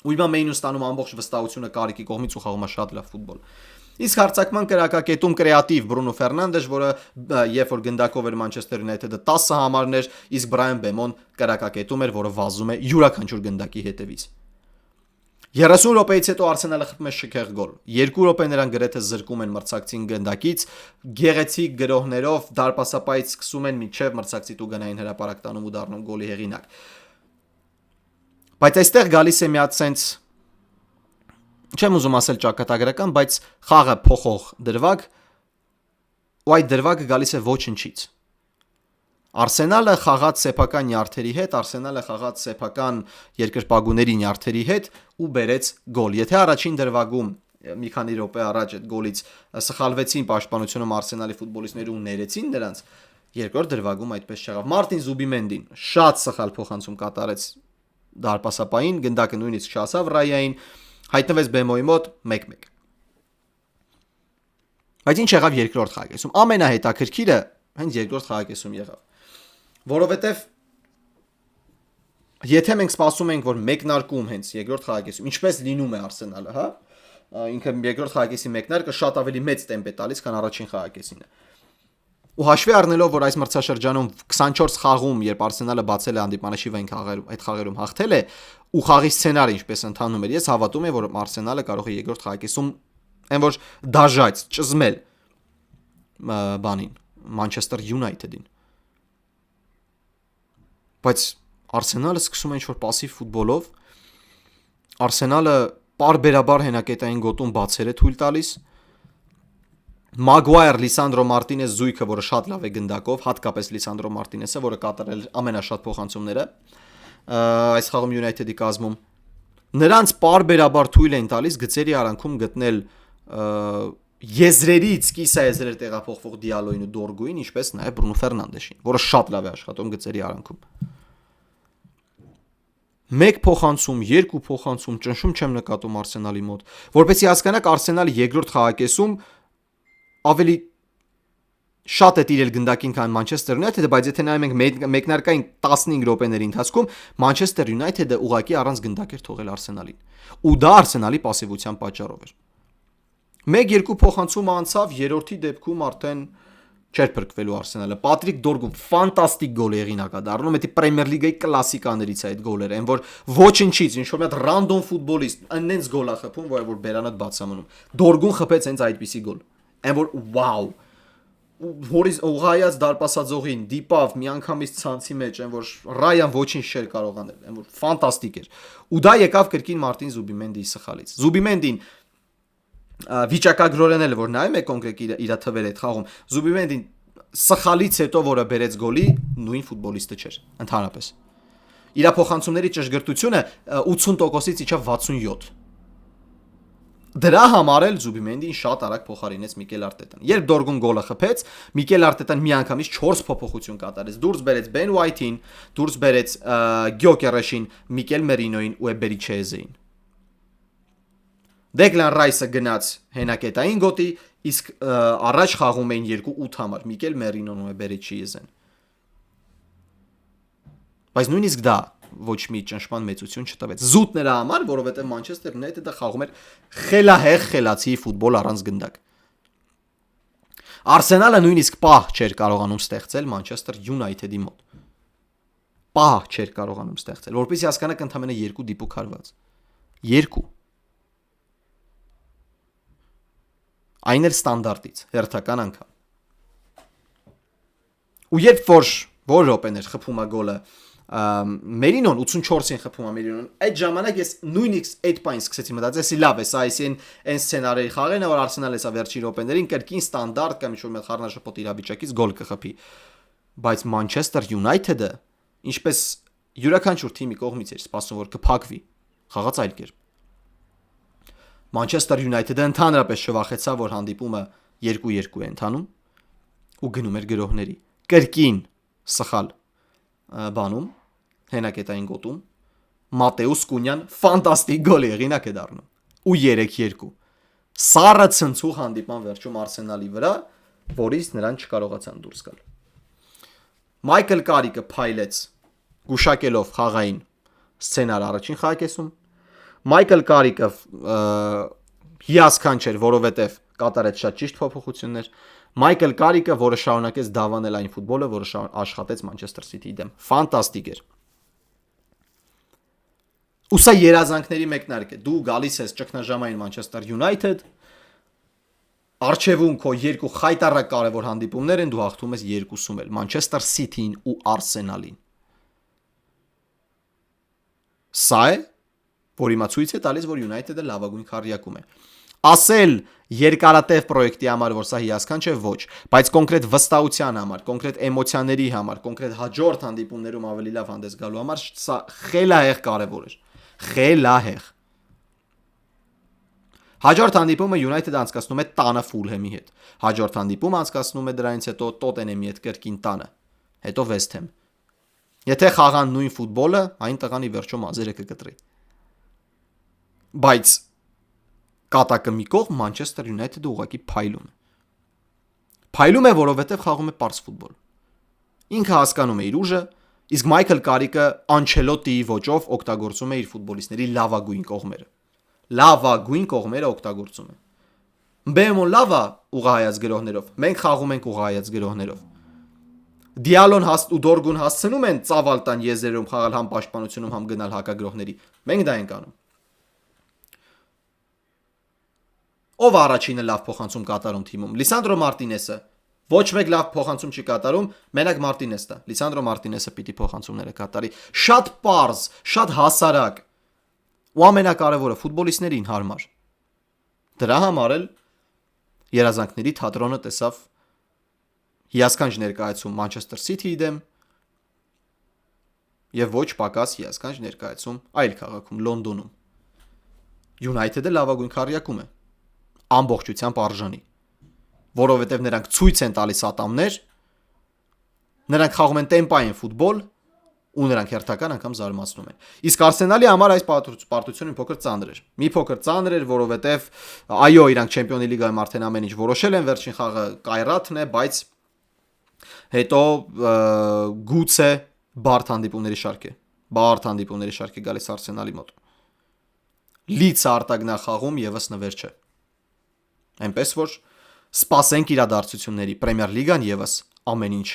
Ու հիմա Մեյնուն ստանում ամբողջ վստահությունը Կարիկի կողմից ու խաղում է շատ լավ ֆուտբոլ։ Իսկ հարձակման կրակակետում կրեատիվ Բրունո Ֆերնանդեզ, որը երբ որ գնդակով էր Manchester United-ը 10 համարներ, իսկ Բրայան Բեմոն կրակակետում էր, որը վազում է յուրաքանչյուր գնդակի հետևից։ 30 րոպեից հետո Arsenal-ը խփում է շքեղ գոլ։ 2 րոպե նրան գրեթե զրկում են մրցակցին գնդակից, գեղեցիկ գրոհներով դարպասապայից սկսում են մինչև մրցակցի տուգանային հրապարակ տանում ու դառնում գոլի հեղինակ։ Բայց այստեղ գալիս է մի հատ sense չեմ ուզում ասել ճակատագրական, բայց խաղը փոխող դրվագ ու այդ դրվագը գալիս է ոչնչից։ Arsenal-ը խաղաց սեփական նյարդերի հետ, Arsenal-ը խաղաց սեփական երկրպագուների նյարդերի հետ ու բերեց գոլ։ Եթե առաջին դրվագում մի քանի րոպե առաջ այդ գոլից սխալվեցին պաշտպանությունում Arsenal-ի ֆուտբոլիստները ու ներեցին նրանց, երկրորդ դրվագում այդպես չեղավ։ Մարտին Զուբիմենդին շատ սխալ փոխանցում կատարեց դարպասապային, գնդակը նույնիսկ չասավ Ռայային, հայտնվեց Բեմոյի մոտ 1-1։ Բայց ինչ եղավ երկրորդ խաղակեսում։ Ամենահետաքրքիրը հենց երկրորդ խաղակեսում եղավ, որովհետև եթե մենք սպասում ենք, որ մեկնարկում հենց երկրորդ խաղակեսում, ինչպես լինում է Arsenal-ը, հա, ինքը երկրորդ խաղակեսի մեկնարկը շատ ավելի մեծ տեմպ է տալիս, քան առաջին խաղակեսինը։ Ու հաշվի առնելով, որ այս մրցաշրջանում 24 խաղում, երբ Arsenal-ը բացել է հանդիպանաշիվային խաղերում, այդ խաղերում հաղթել է, ու խաղի սցենարը ինչպես ընթանում էր, ես հավատում եմ, որ Arsenal-ը կարող է երկրորդ խաղակեսում այն որ դաժայց, ճզմել բանին, Manchester United-ին։ Բայց Arsenal-ը սկսում է ինչ-որ пассив ֆուտբոլով, Arsenal-ը պարբերաբար հենակետային գոտում բացեր է թույլ տալիս։ Մագուայր, Լիսանդրո Մարտինես զույգը, որը շատ լավ է գնդակով, հատկապես Լիսանդրո Մարտինեսը, որը կատարել ամենաշատ փոխանցումները այս խաղում United-ի կազմում, նրանց պարբերաբար թույլ են տալիս գծերի արանքում գտնել եզրերից կիսաեզրեր տեղափոխվող Դիալոյին ու Դորգուին, ինչպես նաև Բրունո Ֆերնանդեշին, որը շատ լավ է աշխատում գծերի արանքում։ 1 փոխանցում, 2 փոխանցում, ճնշում չեմ նկատում Arsenal-ի մոտ, որպեսզի հասկանաք Arsenal-ը երկրորդ խաղակեսում ավելի շատ է տիրել գնդակին, քան Manchester United-ը, բայց եթե նայում ենք մեկնարկային 15 րոպեների ընթացքում Manchester United-ը ուղղակի առանց գնդակ էր թողել Arsenal-ին։ Ու դա Arsenal-ի պասիվության պատճառով էր։ 1-2 փոխանցումը անցավ, երրորդի դեպքում արդեն չէր փրկվելու Arsenal-ը։ Պատրիկ Դորգուն ֆանտաստիկ գոլ եղինակ է դառնում, դա Պրեմիեր լիգայի կլասիկաներից է այդ գոլերը, այն որ ոչնչից, ինչ որ մի հատ ռանդոմ ֆուտբոլիստ այնենց գոլ է խփում, որ բերանդ բաց է մնում։ Դորգուն խփեց հենց այդպիսի գոլ։ Այն որ վաու հորից ուղղայած դարպասաձողին դիպավ միանգամից ցանցի մեջ, այն որ Ռայան ոչինչ չէր կարող անել, այն որ ֆանտաստիկ էր։ Ու դա եկավ կրկին Մարտին Զուբիմենդիի սխալից։ Զուբիմենդին վիճակագրորեն էլ որ նայում եք կոնկրետ իր թվերը այդ խաղում, Զուբիմենդին սխալից հետո որը բերեց գոլի, նույն ֆուտբոլիստը չէր, ընդհանրապես։ Իր փոխանցումների ճշգրտությունը 80%-ից իջավ 67։ Դրա համար էլ Զուբիմենդին շատ արագ փոխարինեց Միկել Արտետան։ Երբ Դորգուն գոլը խփեց, Միկել Արտետան միանգամից 4 փոփոխություն կատարեց։ Դուրս բերեց Բեն Ուայթին, դուրս բերեց Գյոկերեշին, Միկել Մերինոին ու Էբերիչեզեին։ Դեգլան Ռայսը գնաց հենակետային գոտի, իսկ առաջ խաղում էին 2-8 համար Միկել Մերինոն ու Էբերիչեզեն։ Բայց նույնիսկ դա ոչ մի ճնշման մեծություն չտվեց։ Զուտ նրա համար, որովհետև Manchester United-ը խաղում էր խելահեղ խելացի ֆուտբոլ առանց գնդակ։ Arsenal-ը նույնիսկ պահ չէր կարողանում ստեղծել Manchester United-ի մոտ։ Պահ չէր կարողանում ստեղծել, որովհետեւ հասկանաք ընդամենը 2 դիպուկ հարված։ 2 Այն էլ ստանդարտից, հերթական անգամ։ Ու երբ որ րոպեներ խփում է գոլը, Մերինոն 84-ին խփում է Մերինոն, այդ ժամանակ ես նույնիսկ այդ բան սկսեցի մտածել, էսի լավ է, սա այսին այն սցենարի խաղերն է, որ Arsenal-ը սա վերջին րոպեներին կրկին ստանդարտ կամ ինչ-որ մի խառնաշփոթ իրավիճակից գոլ կխփի։ Բայց Manchester United-ը, ինչպես յուրաքանչյուր թիմի կողմից էր սպասում, որ կփակվի, խաղաց այլ կերպ։ Manchester United-ը ընդհանրապես չվախեցավ, որ հանդիպումը 2-2 է ընթանում ու գնում էր գրոհների։ Կրկին սխալ բանում, հենակետային գոտում, Մատեուս Կունյան ֆանտաստիկ գոլ եղինակ է դառնում ու 3-2։ Սառը ցնցուղ հանդիպան վերջում Arsenal-ի վրա, որից նրան չկարողացան դուրս գալ։ Մայքլ Կարիկը փայլեց գուշակելով խաղային սցենար առաջին խաղակեսում։ Մայքլ Կարիկը հիասքանչ էր, որովհետև կատարեց շատ ճիշտ փոփոխություններ։ Մայքլ Կարիկը, որը շարունակեց դավանել այն ֆուտբոլը, որը աշխատեց Manchester City-ի դեմ։ Ֆանտաստիկ էր։ Ու սա երազանքների մեկնարկ է։ Դու գալիս ես ճգնաժամային Manchester United, արչևում քո երկու խայտառակ կարևոր հանդիպումներ են, դու հաղթում ես երկուսում էլ Manchester City-ին ու Arsenal-ին։ Սա է, որ հիմա ցույց է տալիս, որ United-ը լավագույն քառյակում է։ Ասել երկարատև պրոյեկտի համար, որ սա հիասքանչ է, ոչ, բայց կոնկրետ վստահության համար, կոնկրետ էմոցիաների համար, կոնկրետ հաջորդ հանդիպումներում ավելի լավ հանդես գալու համար սա խելահեղ կարևոր էր։ Խելահեղ։ Հաջորդ հանդիպումը United-ը անցկացնում է տանը Fulham-ի հետ։ Հաջորդ հանդիպումը անցկացնում է դրանից հետո Tottenham-ի հետ կրկին տանը։ Հետո West Ham։ Եթե խաղան նույն ֆուտբոլը, այն տղան ի վերջո մազերը կկտրի։ Բայց կատակը մի կողմ Manchester United-ը ուղղակի փայլում է։ Փայլում է, որովհետև խաղում է պարզ ֆուտբոլ։ Ինքը հասկանում է իր ուժը, իսկ Մայքլ Կարիկը Անչելոտիի ոճով օգտագործում է իր ֆուտբոլիստների լավագույն կողմերը։ Լավագույն կողմերը օգտագործում է։ Բեմոն լավ է ուղղահայաց գրոհներով։ Մենք խաղում ենք ուղղահայաց գրոհներով։ Դիալոն ու Դորգուն հասցնում են ծավալ տան եզերում խաղալ համ պաշտպանությունում, համ գնալ հակագրոհների։ Մենք դա ենք անում։ Ով առաջինը լավ փոխանցում կատարում թիմում։ Լիսանդրո Մարտինեսը։ Ոչ մեկ լավ փոխանցում չի կատարում, մենակ Մարտինեսն է։ Լիսանդրո Մարտինեսը պիտի փոխանցումները կատարի։ Շատ պարզ, շատ հասարակ։ Ու ամենակարևորը ֆուտբոլիստներին հարմար։ Դրա համար էլ երազանքների թատրոնը տեսավ հիասքանչ ներկայացում Manchester City-ի դեմ եւ ոչ պակաս հիասքանչ ներկայացում այլ քաղաքում Լոնդոնում։ United-ը լավագույն քառյակում է։ Ամբողջությամբ արժանի, որովհետև նրանք ցույց են տալիս ատամներ, նրանք խաղում են տեմպային ֆուտբոլ ու նրանք հերթական անգամ զարմացնում են։ Իսկ Arsenal-ի համար այս պարտությունը մի փոքր ծանր էր։ Մի փոքր ծանր էր, որովհետև այո, իրանք Champions League-ում արդեն ամեն ինչ որոշել են, վերջին խաղը Կայրաթն է, բայց հետո գուցե բարդ հանդիպումների շարք է։ Բարդ հանդիպումների շարք է գալիս Arsenal-ի մոտ։ Լիցը արտագնախաղում եւս նվեր չէ։ Այնպես որ սպասենք իրադարձությունների Պրեմիեր լիգան եւս ամեն ինչ։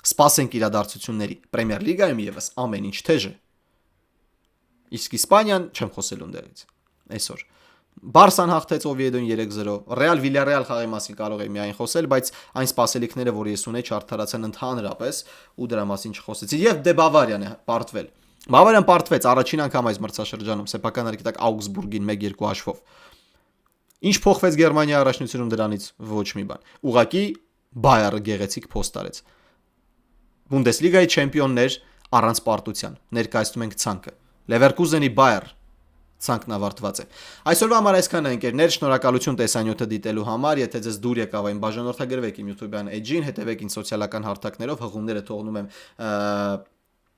Սպասենք իրադարձությունների Պրեմիեր լիգայում եւս ամեն ինչ թեժ է։ Իսկ Իսպանիան չեմ խոսելու ընդեղից։ Այսօր Բարսան հաղթեց Օվիեդոն 3-0։ Ռեալ Վիլյարեալ խաղի մասին կարող եմ միայն խոսել, բայց այն սպասելիքները, որ ես ունեի, չարդարացան ընդհանրապես ու դրա մասին չխոսեցի։ Եվ դե Բավարիան է պարտվել։ Բավարիան պարտվեց առաջին անգամ այս մրցաշրջանում սեփական արքիտակ Աուգսբուրգին 1-2 հաշվով։ Ինչ փոխվեց Գերմանիայի առաջնությունում դրանից ոչ մի բան։ Ուղղակի Բայերը գեղեցիկ փոստ արեց։ Բունդեսլիգայի չեմպիոններ առանց պարտության։ Ներկայացնում ենք ցանկը։ Լևերկուզենի Բայեր ցանկն ավարտված է։ Այսօրվա համար այսքանը ընկերներ, շնորհակալություն տեսանյութը դիտելու համար, եթե ձեզ դուր եկավ այն բաժանորդագրվեք իմ YouTube-յան էջին, հետևեք ինձ սոցիալական հարթակներով, հղումները թողնում եմ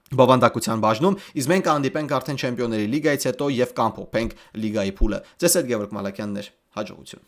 բովանդակության բաժնում, իսկ մենք կհանդիպենք արդեն Չեմպիոնների լիգայից հետո եւ կամփոփենք լիգայի փուլը։ Ձեզ հետ Գևորգ Մալաքյանն էր, հաջողություն։